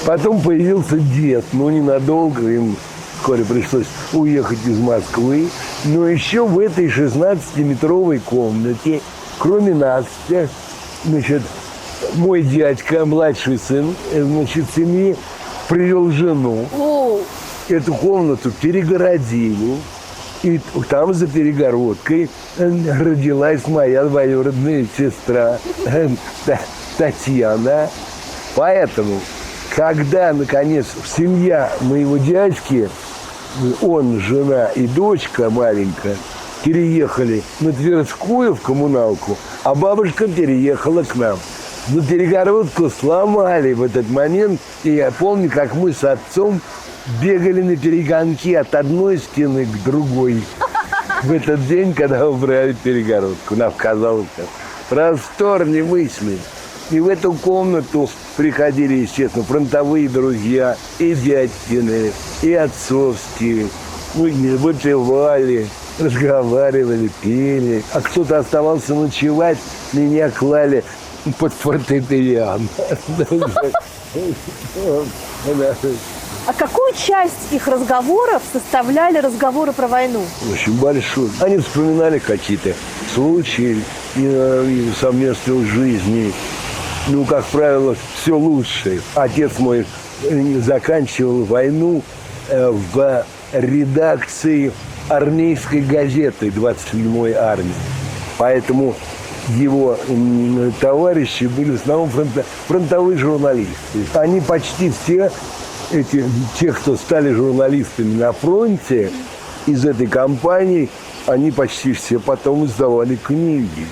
потом появился дед. Но ненадолго, им вскоре пришлось уехать из Москвы. Но еще в этой 16-метровой комнате, кроме нас всех, значит, мой дядька, младший сын, значит, семьи, привел жену. Эту комнату перегородили. И там за перегородкой родилась моя двоюродная сестра Татьяна. Поэтому, когда, наконец, семья моего дядьки, он, жена и дочка маленькая, переехали на Тверскую в коммуналку, а бабушка переехала к нам. Но перегородку сломали в этот момент. И я помню, как мы с отцом бегали на перегонки от одной стены к другой. В этот день, когда убрали перегородку, нам казалось, простор немыслимый. И в эту комнату приходили, естественно, фронтовые друзья, и дядькины, и отцовские. Мы выпивали, разговаривали, пели. А кто-то оставался ночевать, меня клали под фортепиано. А какую часть их разговоров составляли разговоры про войну? Очень большую. Они вспоминали какие-то случаи и совместной жизни. Ну, как правило, все лучшее. Отец мой заканчивал войну в редакции армейской газеты 27-й армии. Поэтому его товарищи были в основном фронтовые журналисты. Они почти все, те, кто стали журналистами на фронте из этой компании, они почти все потом издавали книги.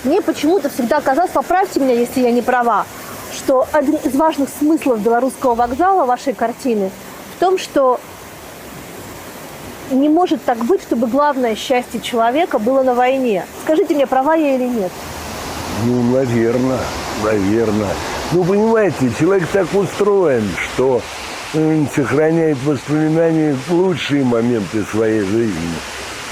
Мне почему-то всегда казалось, поправьте меня, если я не права, что один из важных смыслов Белорусского вокзала вашей картины в том, что не может так быть, чтобы главное счастье человека было на войне. Скажите мне, права я или нет? Ну, наверное. Ну, понимаете, человек так устроен, что он сохраняет воспоминания лучшие моменты своей жизни.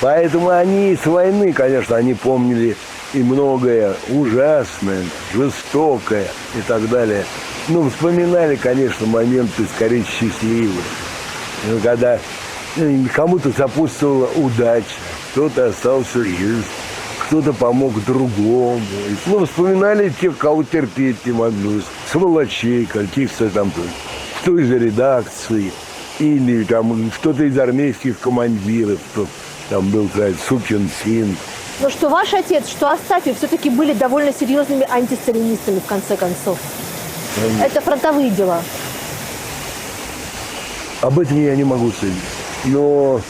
Поэтому они с войны, конечно, они помнили и многое ужасное, жестокое и так далее. Ну, вспоминали, конечно, моменты скорее счастливые. Когда кому-то сопутствовала удача, кто-то остался жив, кто-то помог другому. Ну, вспоминали тех, кого терпеть не могли, сволочей, каких-то там, кто из редакции, или там кто-то из армейских командиров, кто Там был сукин сын. Но что ваш отец, что Астафьев все-таки были довольно серьезными антисталинистами, в конце концов. Это фронтовые дела. Об этом я не могу судить. Но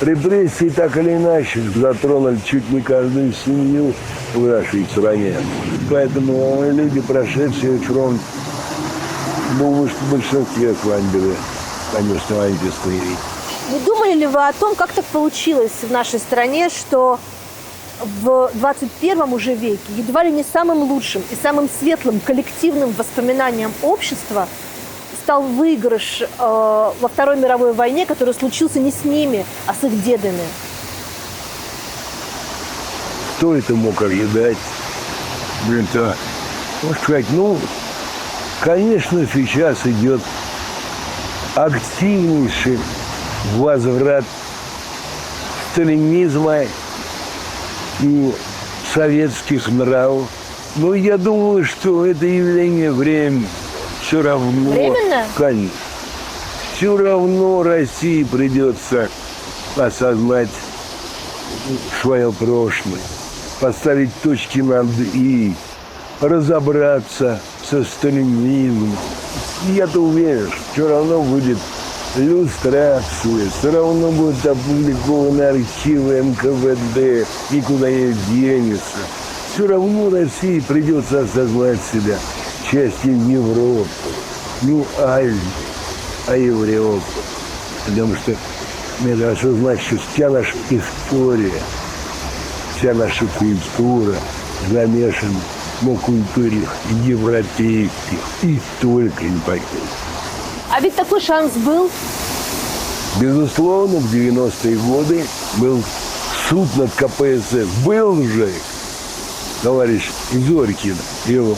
репрессии так или иначе затронули чуть не каждую семью в нашей стране. Поэтому люди, прошедшие фронт, думаю, что в большинстве с вами были, конечно, антистые. Не думали ли вы о том, как так получилось в нашей стране, что в 21 уже веке едва ли не самым лучшим и самым светлым коллективным воспоминанием общества стал выигрыш во Второй мировой войне, который случился не с ними, а с их дедами? Кто это мог ожидать? Это, можно сказать, конечно, сейчас идет активнейший возврат сталинизма и советских нравов. Но я думаю, что это явление времени все равно... Временно? Конечно. Все равно России придется осознать свое прошлое, поставить точки над «и», разобраться со сталинизмом. Я-то уверен, что все равно будет люстрация, все равно будут опубликованы архивы НКВД, никуда не денется. Все равно России придется осознать себя частью Европы. Не Азии, а Европы. Потому что надо осознать, что вся наша история, вся наша культура замешана на культуре европейских и только не покинет. А ведь такой шанс был. Безусловно, в 90-е годы был суд над КПСС. Был же товарищ Зорькин его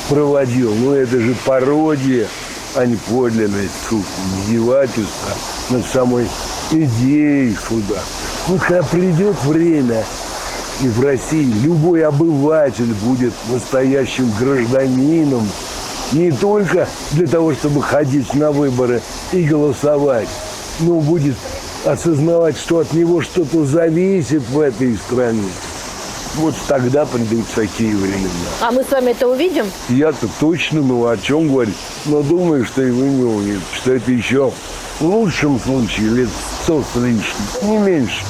проводил. Но это же пародия, а не подлинный суд. Издевательство над самой идеей суда. Когда придет время, и в России любой обыватель будет настоящим гражданином, не только для того, чтобы ходить на выборы и голосовать, но будет осознавать, что от него что-то зависит в этой стране. Вот тогда придут такие времена. А мы с вами это увидим? Я-то точно, о чем говорить, но думаю, что и вы не увидите, что это еще в лучшем случае лет 100 с лишним, не меньше.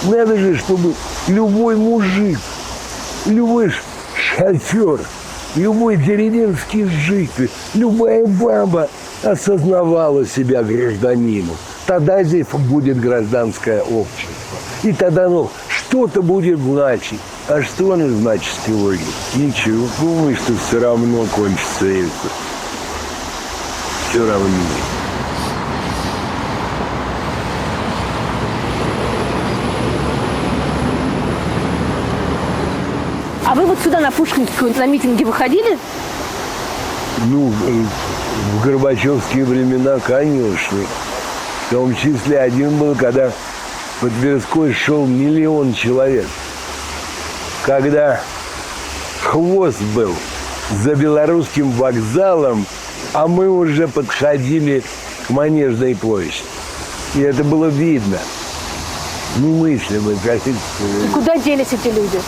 Надо же, чтобы любой мужик, любой шофер, любой деревенский житель, любая баба осознавала себя гражданином. Тогда здесь будет гражданское общество. И тогда что-то будет значить. А что оно значит сегодня? Ничего. Думаю, что все равно кончится это. Все равно. А вы вот сюда на Пушкинскую на митинги выходили? В горбачевские времена, конечно. В том числе один был, когда по Тверской шел 1 миллион человек. Когда хвост был за Белорусским вокзалом, а мы уже подходили к Манежной площади. И это было видно. Немыслимо. И куда делись эти люди?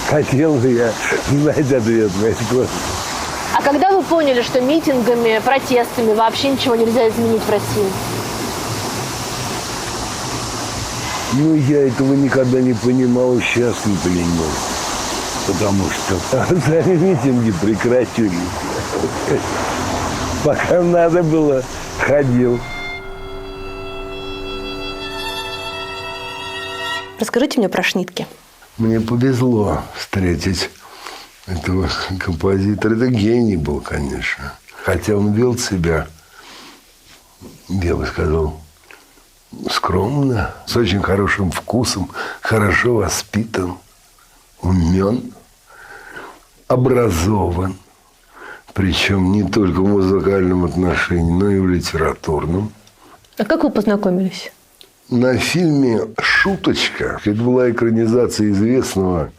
Хотел бы я знать ответ на этот вопрос. А когда вы поняли, что митингами, протестами вообще ничего нельзя изменить в России? Я этого никогда не понимал, сейчас не понимаю. Потому что сами митинги прекратились. Пока надо было, ходил. Расскажите мне про Шнитке. Мне повезло встретить этого композитора. Это гений был, конечно. Хотя он вел себя, я бы сказал, скромно, с очень хорошим вкусом, хорошо воспитан, умен, образован. Причем не только в музыкальном отношении, но и в литературном. А как вы познакомились? На фильме «Шуточка», это была экранизация известного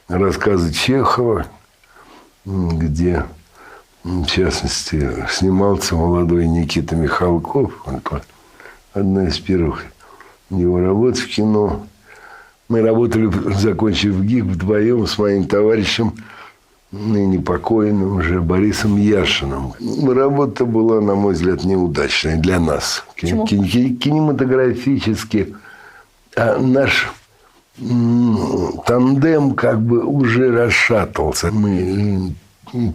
рассказа Чехова, где В частности, снимался молодой Никита Михалков. Одна из первых его работ в кино. Мы работали, закончив ГИК, вдвоем с моим товарищем, ныне покойным уже Борисом Яшиным. Работа была, на мой взгляд, неудачной для нас. Почему? Кинематографически. А наш тандем как бы уже расшатывался. Мы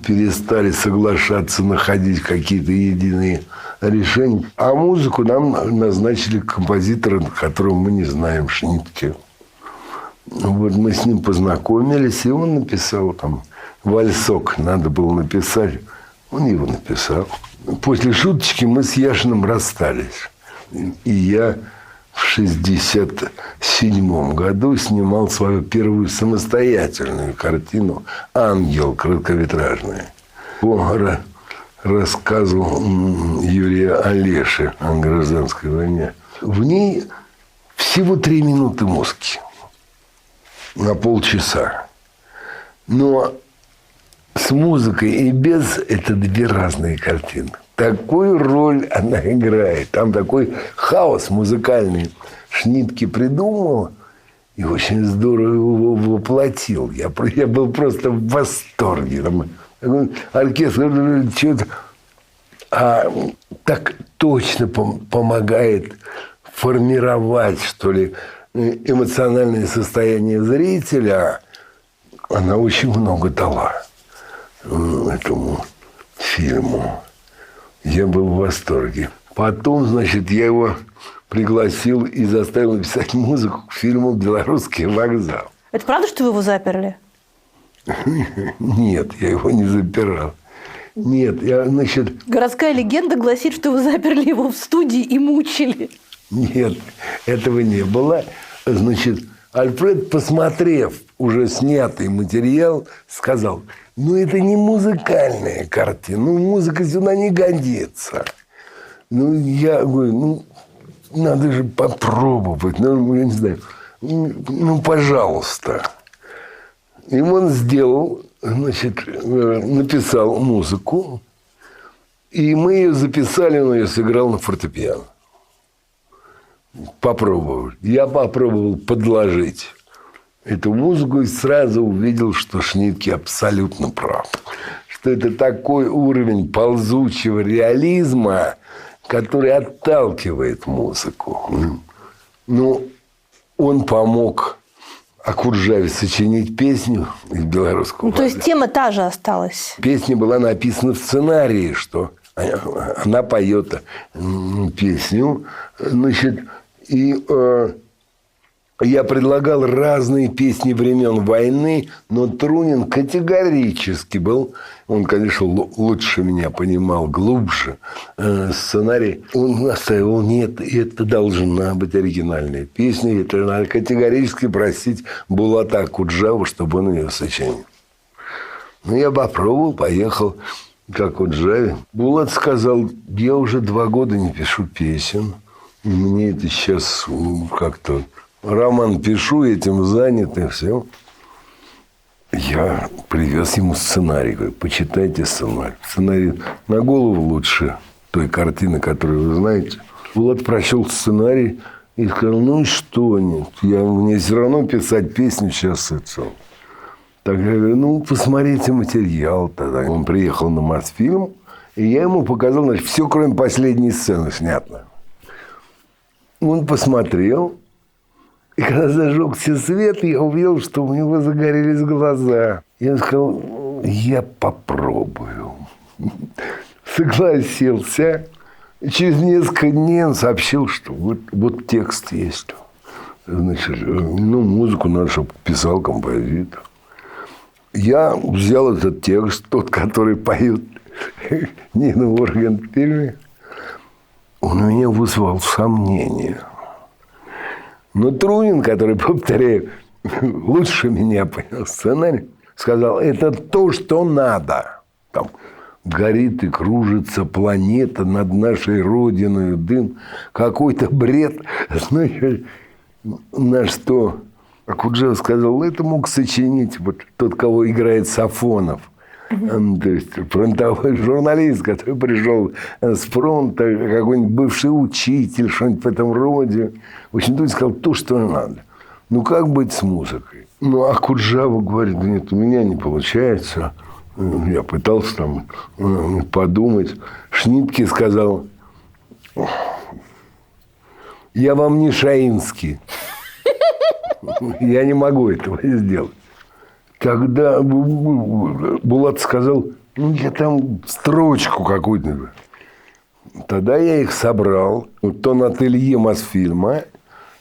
перестали соглашаться, находить какие-то единые решения. А музыку нам назначили композитора, которого мы не знаем, Шнитке. Вот мы с ним познакомились, и он написал там вальсок. Надо было написать. Он его написал. После шуточки мы с Яшиным расстались. И я в 1967 году снимал свою первую самостоятельную картину «Ангел» короткометражную. По рассказу Юрия Олеши о гражданской войне. В ней всего 3 минуты музыки на полчаса. Но с музыкой и без – это 2 разные картины. Такую роль она играет. Там такой хаос музыкальный Шнитке придумал и очень здорово его воплотил. Я был просто в восторге. Там оркестр что-то... А так точно помогает формировать, что ли, эмоциональное состояние зрителя. Она очень много дала этому фильму. Я был в восторге. Потом, значит, я его пригласил и заставил написать музыку к фильму «Белорусский вокзал». Это правда, что вы его заперли? Нет, я его не запирал. Нет, я, значит... Городская легенда гласит, что вы заперли его в студии и мучили. Нет, этого не было. Значит, Альфред, посмотрев уже снятый материал, сказал: ну, это не музыкальная картина, ну, музыка сюда не годится. Ну, я говорю, ну, надо же попробовать, ну, я не знаю, ну, пожалуйста. И он сделал, значит, написал музыку, и мы ее записали, он ее сыграл на фортепиано. Попробовал. Я попробовал подложить эту музыку и сразу увидел, что Шнитке абсолютно прав. Что это такой уровень ползучего реализма, который отталкивает музыку. Ну, он помог Акуджаве сочинить песню из белорусского. Ну, то есть тема та же осталась. Песня была написана в сценарии, что она поет песню, значит, и я предлагал разные песни времен войны, но Трунин категорически был, он, конечно, лучше меня понимал, глубже сценарий. Он настаивал: нет, это должна быть оригинальная песня, это надо категорически просить Булата Акуджаву, чтобы он ее сочинил. Ну, я попробовал, поехал к Акуджаве. Булат сказал: я уже 2 года не пишу песен, мне это сейчас как-то... Роман пишу, этим занят, и все. Я привез ему сценарий. Говорю: почитайте сценарий. Сценарий на голову лучше той картины, которую вы знаете. Влад прочел сценарий и сказал: ну и что нет? Мне все равно писать песню сейчас. Так я говорю: ну, посмотрите материал тогда. Он приехал на Мосфильм, и я ему показал, значит, все, кроме последней сцены, снято. Он посмотрел. И когда зажегся свет, я увидел, что у него загорелись глаза. Я сказал: я попробую. Согласился. Через несколько дней он сообщил, что вот текст есть. Значит, ну, музыку надо, чтобы писал композитор. Я взял этот текст, тот, который поет Нина Ургант в фильме. Он у меня вызвал сомнения. Но Трунин, который, повторяю, лучше меня понял сценарий, сказал: это то, что надо. Там горит и кружится планета над нашей родиной, дым, какой-то бред. Знаешь, на что Акуджава сказал: это мог сочинить вот тот, кого играет Сафонов. То есть фронтовой журналист, который пришел с фронта, какой-нибудь бывший учитель, что-нибудь в этом роде. В общем, тут сказал то, что надо. Ну, как быть с музыкой? Ну, а Куджава говорит, да нет, у меня не получается. Я пытался там подумать. Шнитке сказал, я вам не Шаинский. Я не могу этого сделать. Тогда Булат сказал, ну, я там строчку какую-то. Тогда я их собрал. Вот он ателье Мосфильма.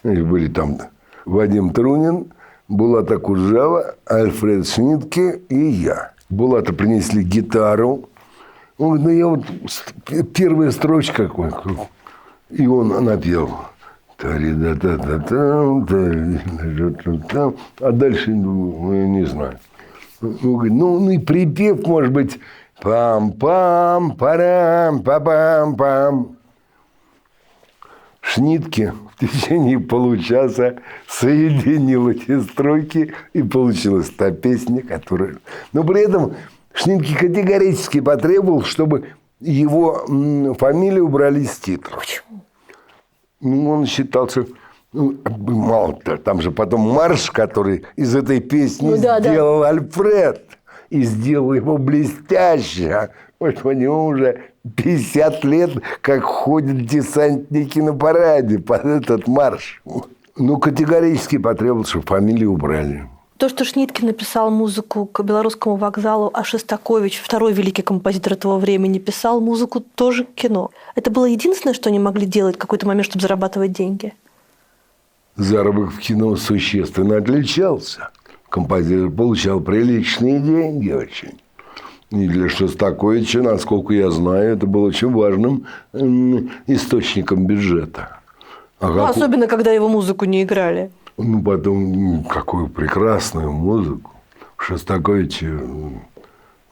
Были там Вадим Трунин, Булата Куджава, Альфред Шнитке и я. Булата принесли гитару. Он говорит, ну, я вот первая строчка какой-то. И он напел. А дальше, ну, не знаю. Ну, и припев, может быть, пам-пам, парам, пам-пам. Шнитке в течение получаса соединил эти строки, и получилась та песня, которая... Но при этом Шнитке категорически потребовал, чтобы его фамилию убрали с титров. Почему? Ну, он считался... Ну, мало-то. Там же потом марш, который из этой песни сделал Альфред. И сделал его блестяще. Вот у него уже 50 лет, как ходят десантники на параде под этот марш. Ну, категорически потребовал, чтобы фамилию убрали. То, что Шнитке написал музыку к Белорусскому вокзалу, а Шостакович, второй великий композитор этого времени, писал музыку тоже к кино. Это было единственное, что они могли делать в какой-то момент, чтобы зарабатывать деньги? Заработок в кино существенно отличался. Композитор получал приличные деньги очень. И для Шостаковича, насколько я знаю, это было очень важным источником бюджета. Особенно, когда его музыку не играли. Ну, потом, какую прекрасную музыку. Шостакович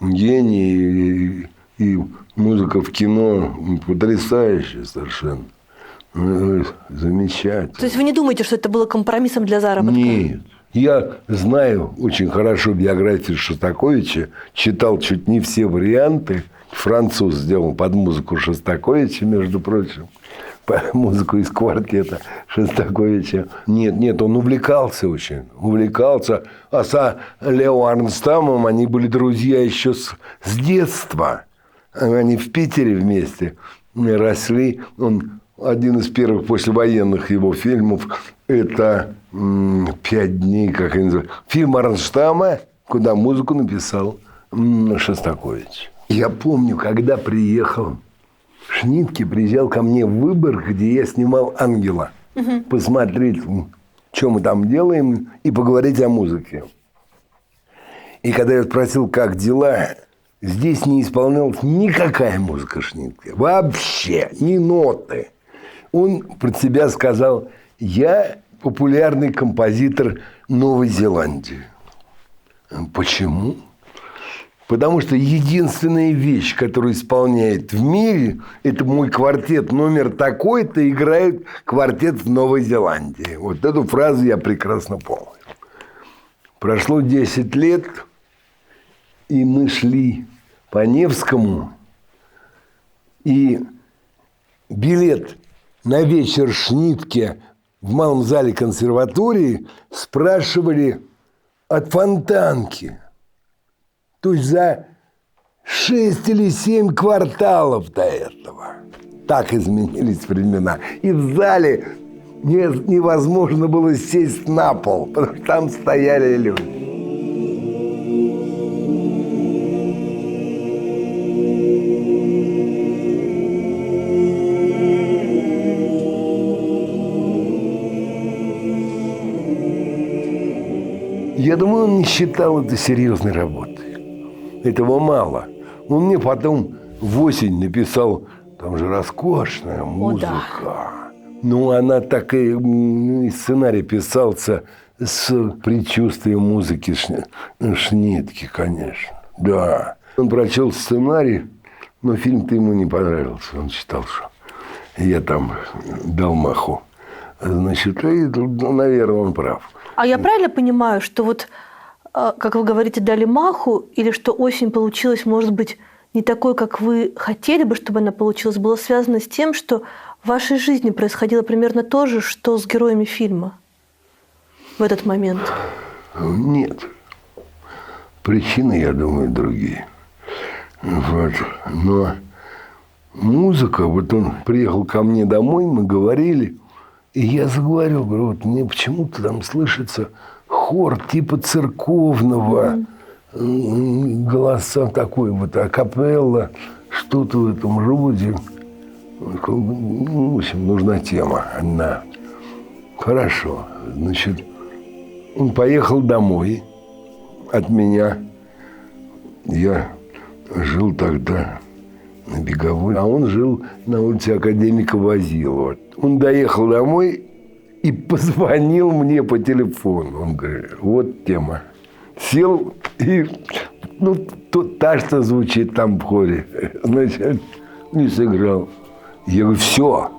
гений, и музыка в кино потрясающая совершенно. Замечательно. То есть вы не думаете, что это было компромиссом для заработка? Нет. Я знаю очень хорошо биографию Шостаковича, читал чуть не все варианты. Француз сделал под музыку Шостаковича, между прочим. Музыку из квартета Шостаковича. Нет, он увлекался очень. Увлекался. А с Лео Арнстамом они были друзья еще с детства. Они в Питере вместе росли. Он один из первых послевоенных его фильмов – это «5 дней», как они называют. Фильм Арнштама, куда музыку написал Шостакович. Я помню, когда приехал Шнитке, приезжал ко мне в Выборг, где я снимал «Ангела». Посмотреть, что мы там делаем, и поговорить о музыке. И когда я спросил, как дела, здесь не исполнялась никакая музыка Шнитке. Вообще, ни ноты. Он про себя сказал, я популярный композитор Новой Зеландии. Почему? Потому что единственная вещь, которую исполняет в мире, это мой квартет номер такой-то играет квартет в Новой Зеландии. Вот эту фразу я прекрасно помню. Прошло 10 лет, и мы шли по Невскому, и билет на вечер Шнитке в Малом зале консерватории спрашивали от Фонтанки. То есть за 6 или 7 кварталов до этого. Так изменились времена. И в зале невозможно было сесть на пол, потому что там стояли люди. Я думаю, он не считал это серьезной работой. Этого мало. Он мне потом в осень написал, там же роскошная музыка. Да. Ну, она так и сценарий писался с предчувствием музыки Шнитке, конечно. Да. Он прочел сценарий, но фильм-то ему не понравился. Он считал, что я там дал маху. Значит, наверное, он прав. А я правильно понимаю, что вот как вы говорите, дали маху, или что осень получилась, может быть, не такой, как вы хотели бы, чтобы она получилась, было связано с тем, что в вашей жизни происходило примерно то же, что с героями фильма в этот момент? Нет. Причины, я думаю, другие. Вот. Но музыка, вот он приехал ко мне домой, мы говорили, и я заговорил, говорю, вот мне почему-то там слышится хор типа церковного, голоса такой вот, акапелла, что-то в этом роде. В общем, нужна тема одна. Хорошо. Значит, он поехал домой от меня. Я жил тогда на Беговой, а он жил на улице Академика Вазилова. Он доехал домой и позвонил мне по телефону. Он говорит, вот тема. Сел и, та, что звучит там в хоре, значит, не сыграл. Я говорю, все,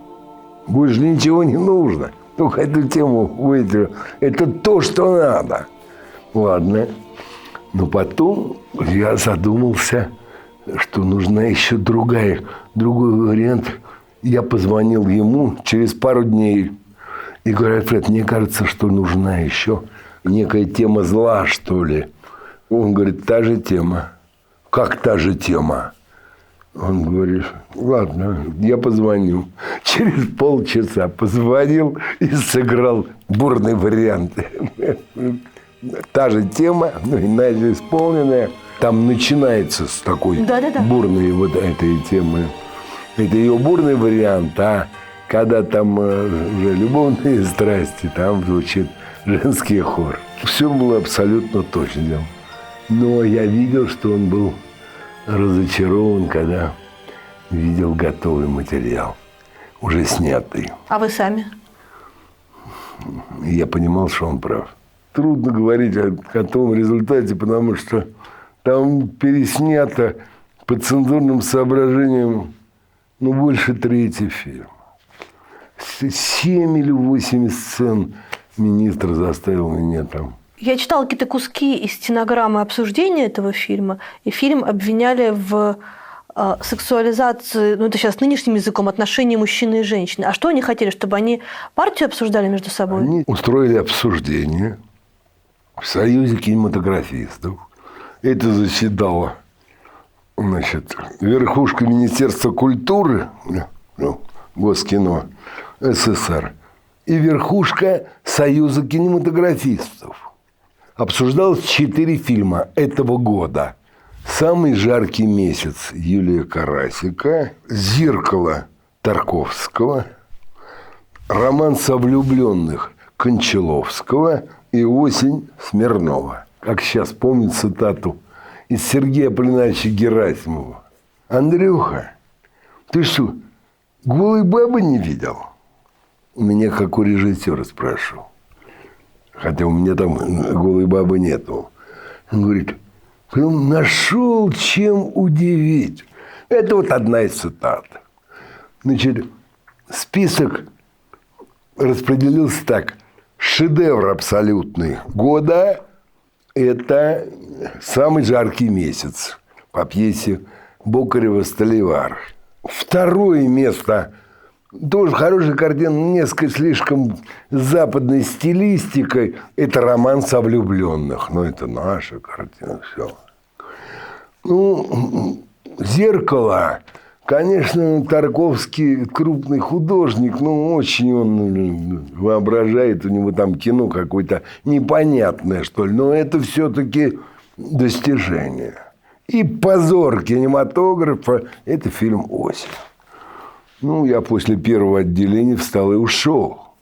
больше ничего не нужно. Только эту тему выйти. Это то, что надо. Ладно. Но потом я задумался, что нужна еще другой вариант. Я позвонил ему через пару дней и говорю, Альфред, мне кажется, что нужна еще некая тема зла, что ли. Он говорит, та же тема. Как та же тема? Он говорит, ладно, я позвоню. Через полчаса позвонил и сыграл бурный вариант. Та же тема, но иначе исполненная. Там начинается с такой бурной вот этой темы. Это ее бурный вариант, а когда там уже любовные страсти, там звучит женский хор. Все было абсолютно точно. Но я видел, что он был разочарован, когда видел готовый материал, уже снятый. А вы сами? Я понимал, что он прав. Трудно говорить о готовом результате, потому что там переснято по цензурным соображениям больше трети фильма. 7 или 8 сцен министр заставил меня там. Я читала какие-то куски из стенограммы обсуждения этого фильма, и фильм обвиняли в сексуализации, это сейчас нынешним языком, отношений мужчины и женщины. А что они хотели, чтобы они партию обсуждали между собой? Они устроили обсуждение в Союзе кинематографистов. Это заседала, верхушка Министерства культуры, Госкино, СССР, и верхушка Союза кинематографистов. Обсуждалось 4 фильма этого года. «Самый жаркий месяц» Юлия Карасика, «Зеркало» Тарковского, «Романс о влюбленных» Кончаловского и «Осень» Смирнова. Как сейчас помню цитату из Сергея Полиновича Герасимова. «Андрюха, ты что, голой бабы не видел?» У меня, как у режиссера, спрашивал. Хотя у меня там голой бабы нету. Он говорит, прям нашел чем удивить. Это вот одна из цитат. Значит, список распределился так. Шедевр абсолютный года – это «Самый жаркий месяц» по пьесе Бокарева-Столивар. Второе место – тоже хорошая картина, несколько слишком западной стилистикой. Это «Романс о влюбленных». Но это наша картина, все. «Зеркало». Конечно, Тарковский крупный художник, но очень он воображает. У него там кино какое-то непонятное, что ли. Но это все-таки достижение. И позор кинематографа – это фильм «Осень». Я после первого отделения встал и ушел.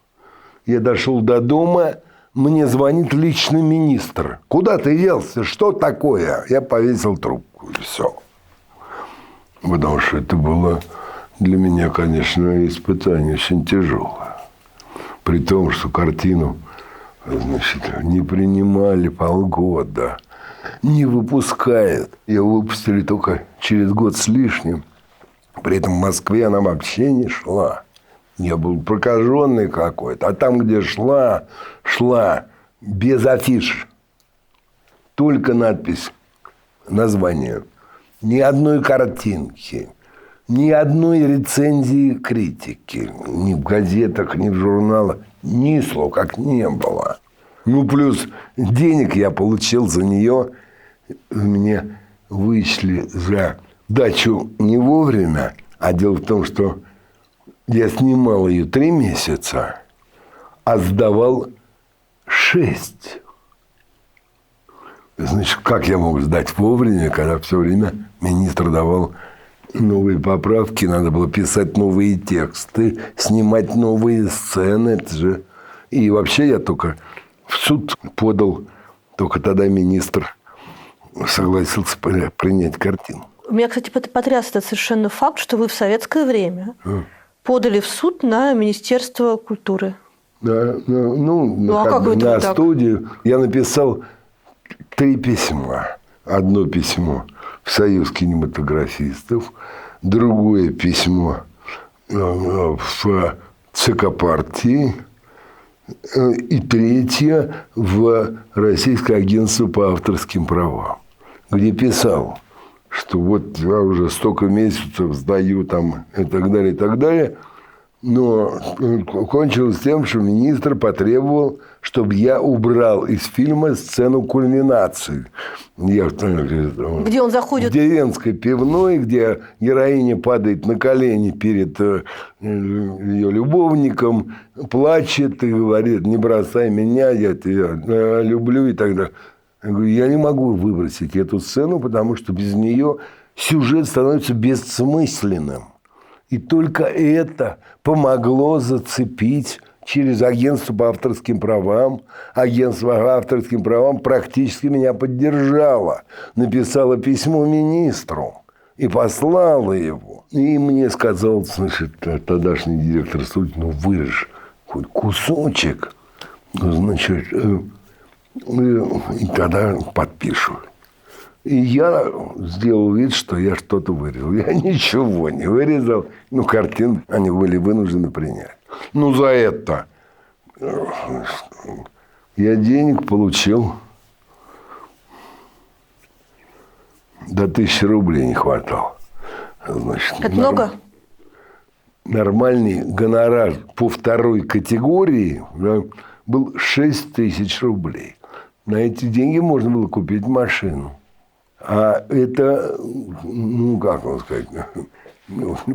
Я дошел до дома, мне звонит личный министр. «Куда ты делся? Что такое?» Я повесил трубку, и все. Потому что это было для меня, конечно, испытание очень тяжелое. При том, что картину, не принимали полгода, не выпускают. Ее выпустили только через год с лишним. При этом в Москве она вообще не шла. Я был прокаженный какой-то. А там, где шла без афиш. только надпись, название. Ни одной картинки, ни одной рецензии критики. Ни в газетах, ни в журналах. Ни слов как не было. Ну, плюс денег я получил за нее. Мне вышли за дачу не вовремя. А дело в том, что я снимал ее 3 месяца, а сдавал 6. Значит, как я мог сдать вовремя, когда все время министр давал новые поправки, надо было писать новые тексты, снимать новые сцены. Это же... И вообще я только в суд подал, только тогда министр согласился принять картину. Меня, кстати, потряс этот совершенно факт, что вы в советское время подали в суд на Министерство культуры. Да, на студию. Я написал 3 письма. Одно письмо в Союз кинематографистов, другое письмо в ЦК партии и 3 в Российское агентство по авторским правам, где писал, что вот я уже столько месяцев сдаю там и так далее, и так далее. Но кончилось тем, что министр потребовал, чтобы я убрал из фильма сцену кульминации. Где он заходит? В деревенской пивной, где героиня падает на колени перед ее любовником, плачет и говорит: не бросай меня, я тебя люблю и так далее. Я говорю, я не могу выбросить эту сцену, потому что без нее сюжет становится бессмысленным. И только это помогло зацепить через агентство по авторским правам. Агентство по авторским правам практически меня поддержало. Написала письмо министру и послала его. И мне сказал, значит, тогдашний директор студии: ну, вырежь хоть кусочек, значит, и тогда подпишу. И я сделал вид, что я что-то вырезал. Я ничего не вырезал. Ну, картин они были вынуждены принять. Ну, за это я денег получил. До 1000 рублей не хватало. Значит, это много? Нормальный гонорар по 2 категории, да, был 6000 рублей. На эти деньги можно было купить машину. А это, ну, как вам сказать,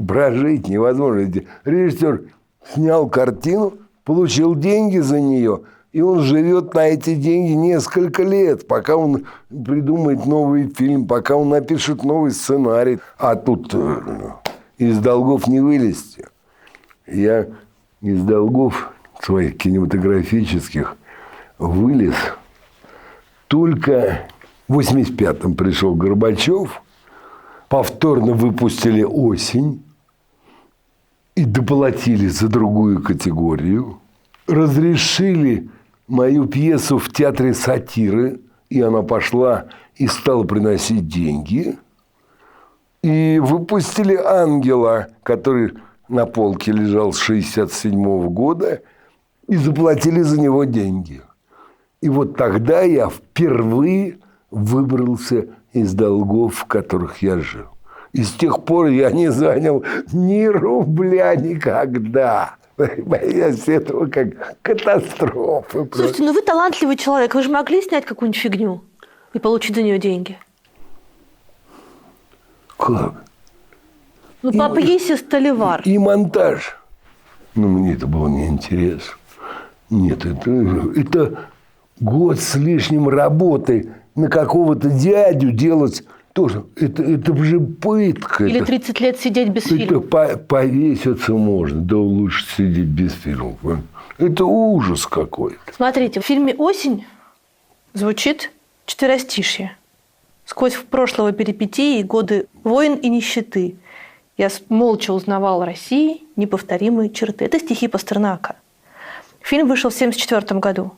прожить невозможно. Режиссер снял картину, получил деньги за нее, и он живет на эти деньги несколько лет, пока он придумает новый фильм, пока он напишет новый сценарий. А тут из долгов не вылезти. Я из долгов своих кинематографических вылез только... В 1985-м пришел Горбачев, повторно выпустили «Осень» и доплатили за другую категорию, разрешили мою пьесу в театре сатиры, и она пошла и стала приносить деньги, и выпустили «Ангела», который на полке лежал с 1967 года, и заплатили за него деньги. И вот тогда я впервые выбрался из долгов, в которых я жил. И с тех пор я не занял ни рубля никогда. Боюсь этого как катастрофы. Слушайте, ну вы талантливый человек. Вы же могли снять какую-нибудь фигню и получить за нее деньги? Как? Ну, по пьесе «Сталевар». И монтаж. Ну, мне это было неинтересно. Нет, это год с лишним работы на какого-то дядю делать тоже. Это же пытка. Или 30 лет сидеть без фильма. Повеситься можно, да лучше сидеть без фильмов. Это ужас какой-то. Смотрите, в фильме «Осень» звучит четверостишье. Сквозь прошлого перипетии и годы войн и нищеты я молча узнавал России неповторимые черты. Это стихи Пастернака. Фильм вышел в 1974 году.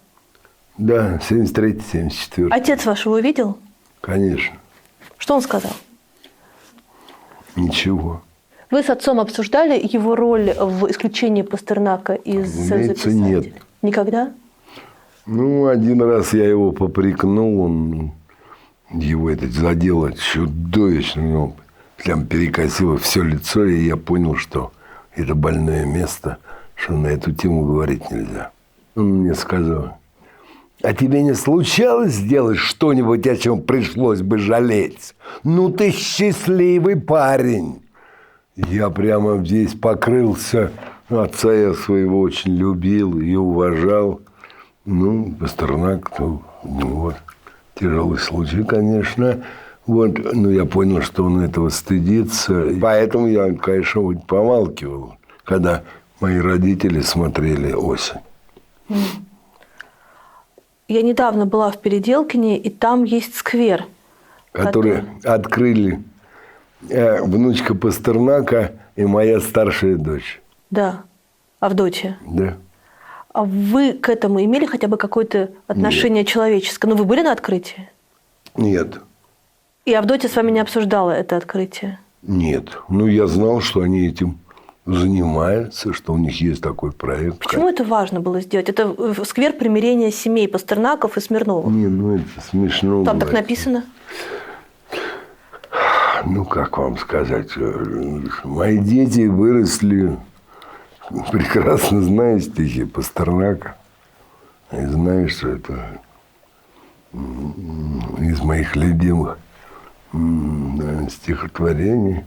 Да, 73-74. Отец вашего увидел? Конечно. Что он сказал? Ничего. Вы с отцом обсуждали его роль в исключении Пастернака из «Союза писателей»? Нет. Никогда? Ну, один раз я его попрекнул, он Его это задело чудовищно. Ну, прям перекосило все лицо, и я понял, что это больное место, что на эту тему говорить нельзя. Он мне сказал: а тебе не случалось сделать что-нибудь, о чем пришлось бы жалеть? Ну, ты счастливый парень. Я прямо здесь покрылся. Отца я своего очень любил и уважал. Ну, Пастернак, ну, вот. Тяжелый случай, конечно. Вот. Но я понял, что он этого стыдится. Поэтому я, конечно, вот помалкивал, когда мои родители смотрели «Осень». Я недавно была в Переделкине, и там есть сквер. Который открыли внучка Пастернака и моя старшая дочь. Да, Авдотья. Да. А вы к этому имели хотя бы какое-то отношение человеческое? Ну, вы были на открытии? Нет. И Авдотья с вами не обсуждала это открытие? Нет. Ну, я знал, что они этим занимаются, что у них есть такой проект. Почему это важно было сделать? Это сквер примирения семей Пастернаков и Смирновых. Не, ну это смешно. Там так написано? Ну, как вам сказать? Мои дети выросли, прекрасно зная стихи Пастернака. И знаю, что это из моих любимых стихотворений.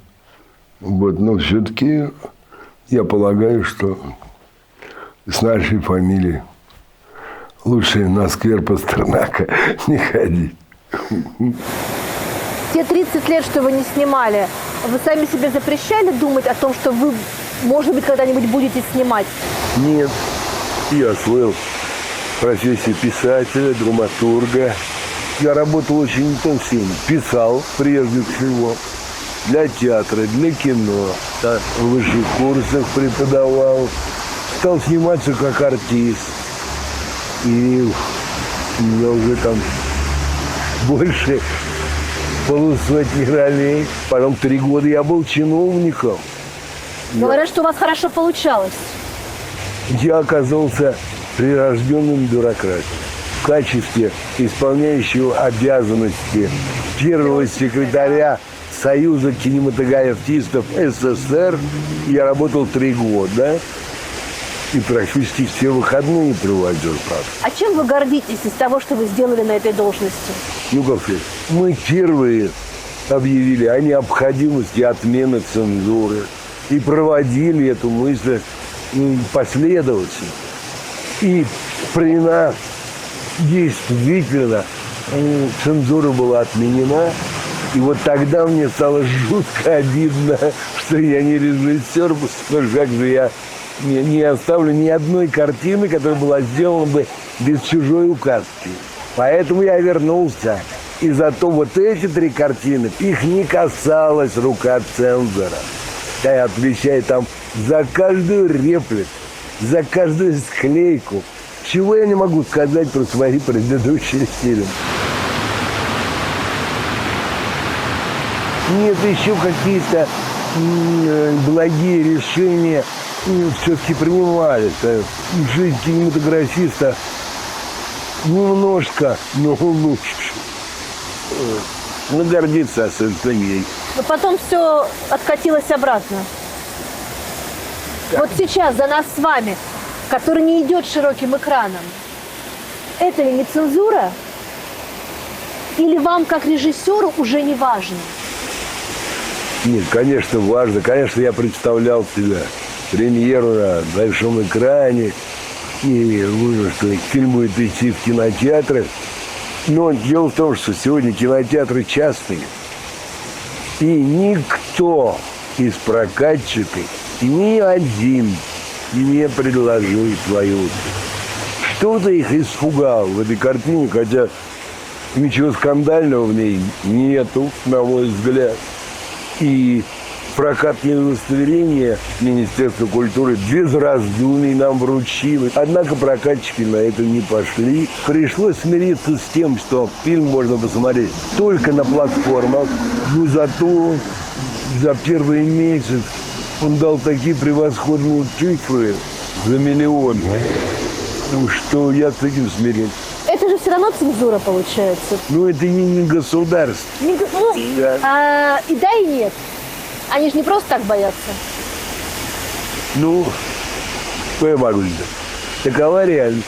Вот, но все-таки я полагаю, что с нашей фамилией лучше на сквер Пастернака не ходить. Те 30 лет, что вы не снимали, вы сами себе запрещали думать о том, что вы, может быть, когда-нибудь будете снимать? Нет. Я освоил профессию писателя, драматурга. Я работал очень интенсивно. Писал, прежде всего, для театра, для кино. В высших курсах преподавал. Стал сниматься как артист. И у меня уже там больше полусотни ролей. Потом 3 года я был чиновником. Говорят, что у вас хорошо получалось. Я оказался прирожденным бюрократом. В качестве исполняющего обязанности первого секретаря Союза кинематографистов СССР я работал 3 года. И практически все выходные проводил, правда. А чем вы гордитесь из того, что вы сделали на этой должности? Ну, как сказать, мы первые объявили о необходимости отмены цензуры и проводили эту мысль последовательно. И при нас действительно цензура была отменена. И вот тогда мне стало жутко обидно, что я не режиссер, потому что как же я не оставлю ни одной картины, которая была сделана бы без чужой указки. Поэтому я вернулся. И зато вот эти 3 картины, их не касалась рука цензора. Я отвечаю там за каждую реплику, за каждую склейку. Чего я не могу сказать про свои предыдущие фильмы. Нет, еще какие-то благие решения все-таки принимались. Жизнь кинематографиста немножко, но лучше. Но гордиться особенно ей. Но потом все откатилось обратно. Вот сейчас за нас с вами, который не идет широким экраном, это ли не цензура? Или вам, как режиссеру, уже не важно? Нет, конечно, важно. Конечно, я представлял себя премьеру на большом экране. И вижу, что фильм будет идти в кинотеатрах. Но дело в том, что сегодня кинотеатры частные. И никто из прокатчиков, ни один не предложил свою. Что-то их испугал в этой картине, хотя ничего скандального в ней нету, на мой взгляд. И прокатные удостоверения Министерства культуры без раздумий нам вручило. Однако прокатчики на это не пошли. Пришлось смириться с тем, что фильм можно посмотреть только на платформах. Но зато за первый месяц он дал такие превосходные цифры за 1 миллион, что я с этим смирился. Это же все равно цензура получается. Ну, это не государство. И да, и нет. Они же не просто так боятся. Ну, что я могу сказать? Такова реальность.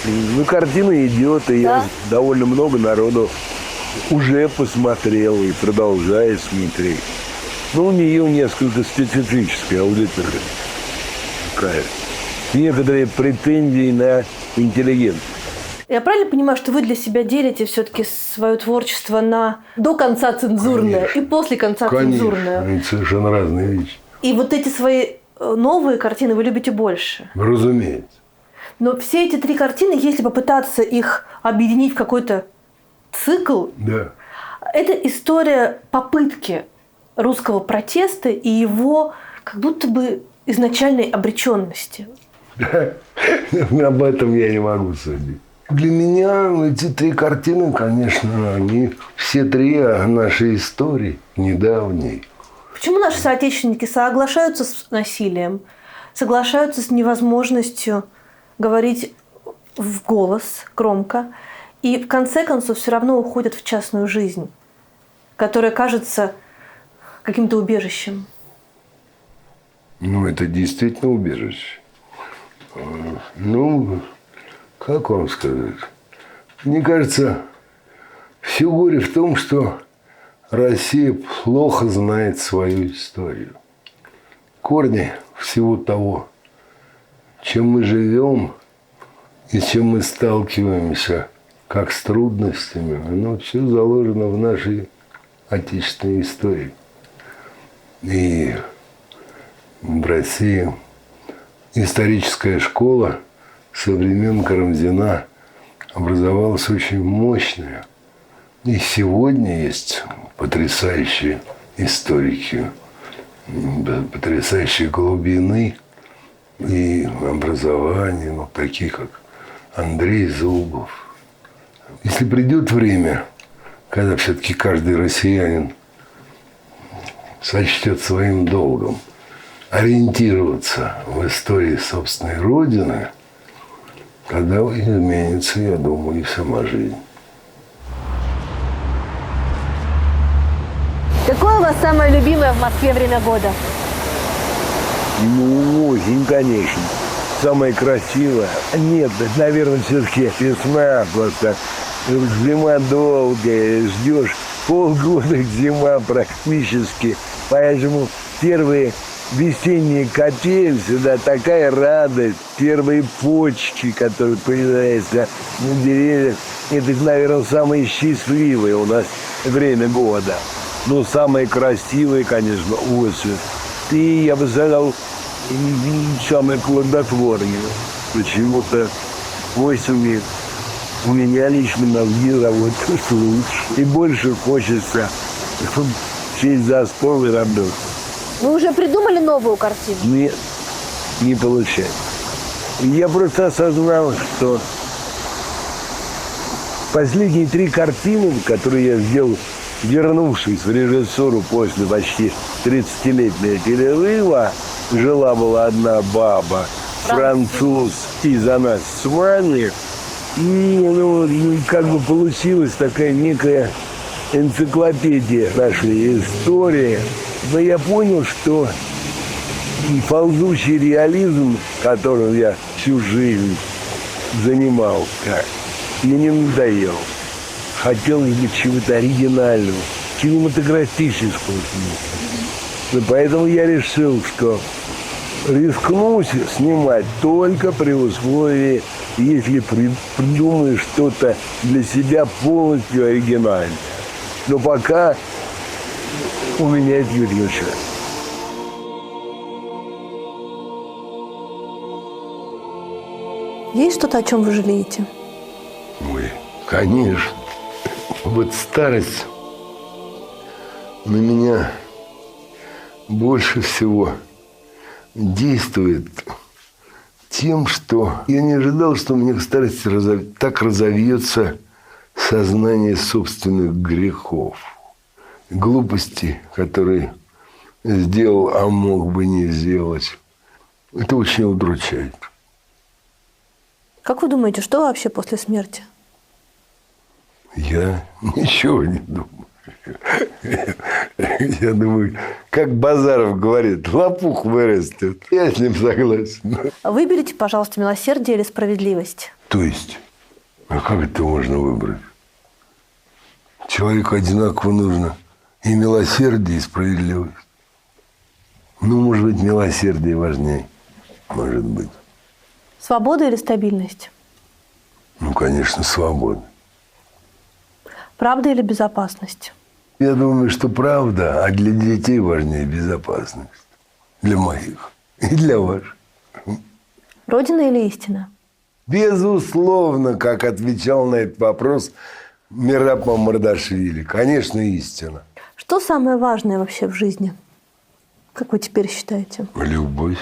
Ну, картина идет, и Да. довольно много народу уже посмотрел и продолжает смотреть. Но у нее несколько специфическая аудитория. Такая. Некоторые претензии на интеллигентность. Я правильно понимаю, что вы для себя делите все-таки свое творчество на до конца цензурное Конечно. и после конца цензурное? Конечно, это совершенно разные вещи. И вот эти свои новые картины вы любите больше? Разумеется. Но все эти 3 картины, если попытаться их объединить в какой-то цикл, Да. это история попытки русского протеста и его как будто бы изначальной обреченности. Об этом я не могу судить. Для меня эти 3 картины, конечно, они все 3 о нашей истории недавней. Почему наши соотечественники соглашаются с насилием, соглашаются с невозможностью говорить в голос громко и в конце концов все равно уходят в частную жизнь, которая кажется каким-то убежищем? Ну, это действительно убежище. Ну, как вам сказать? Мне кажется, все горе в том, что Россия плохо знает свою историю. Корни всего того, чем мы живем и с чем мы сталкиваемся, как с трудностями, оно все заложено в нашей отечественной истории. И в России историческая школа со времен Карамзина образовалась очень мощная. И сегодня есть потрясающие историки, потрясающие глубины и образования, ну, такие как Андрей Зубов. Если придет время, когда все-таки каждый россиянин сочтет своим долгом ориентироваться в истории собственной Родины, тогда изменится, я думаю, и сама жизнь. Какое у вас самое любимое в Москве время года? Ну, осень, конечно. Самое красивое. Нет, наверное, все-таки весна просто. Зима долгая, ждешь полгода, зима практически. Поэтому первые весенние капель сюда такая радость. Первые почки, которые появляются на деревьях. Это, наверное, самое счастливое у нас время года. Но самое красивое, конечно, осень. И, я бы сказал, самое плодотворное. Почему-то осенью у меня лично мозги работают лучше. И больше хочется сесть за стол и работать. Вы уже придумали новую картину? Нет, не получается. Я просто осознал, что последние 3 картины, которые я сделал, вернувшись в режиссуру после почти 30-летнего перерыва, жила-была одна баба, француз, и за нас с вами. И как бы получилась такая некая энциклопедия нашей истории. Но я понял, что ползучий реализм, которым я всю жизнь занимался, мне не надоел. Хотелось бы чего-то оригинального, кинематографического. И поэтому я решил, что рискнусь снимать только при условии, если придумаю что-то для себя полностью оригинальное. Но пока у меня это не получается. Есть что-то, о чем вы жалеете? Ой, конечно. Вот старость на меня больше всего действует тем, что я не ожидал, что у меня к старости так разовьется сознание собственных грехов, глупостей, которые сделал, а мог бы не сделать. Это очень удручает. Как вы думаете, что вообще после смерти? Я ничего не думаю. Я думаю, как Базаров говорит, лопух вырастет. Я с ним согласен. Выберите, пожалуйста, милосердие или справедливость. То есть, а как это можно выбрать? Человеку одинаково нужно и милосердие, и справедливость. Ну, может быть, милосердие важнее. Может быть. Свобода или стабильность? Ну, конечно, свобода. Правда или безопасность? Я думаю, что правда, а для детей важнее безопасность. Для моих и для ваших. Родина или истина? Безусловно, как отвечал на этот вопрос Мераб Мамардашвили. Конечно, истина. Что самое важное вообще в жизни? Как вы теперь считаете? Любовь.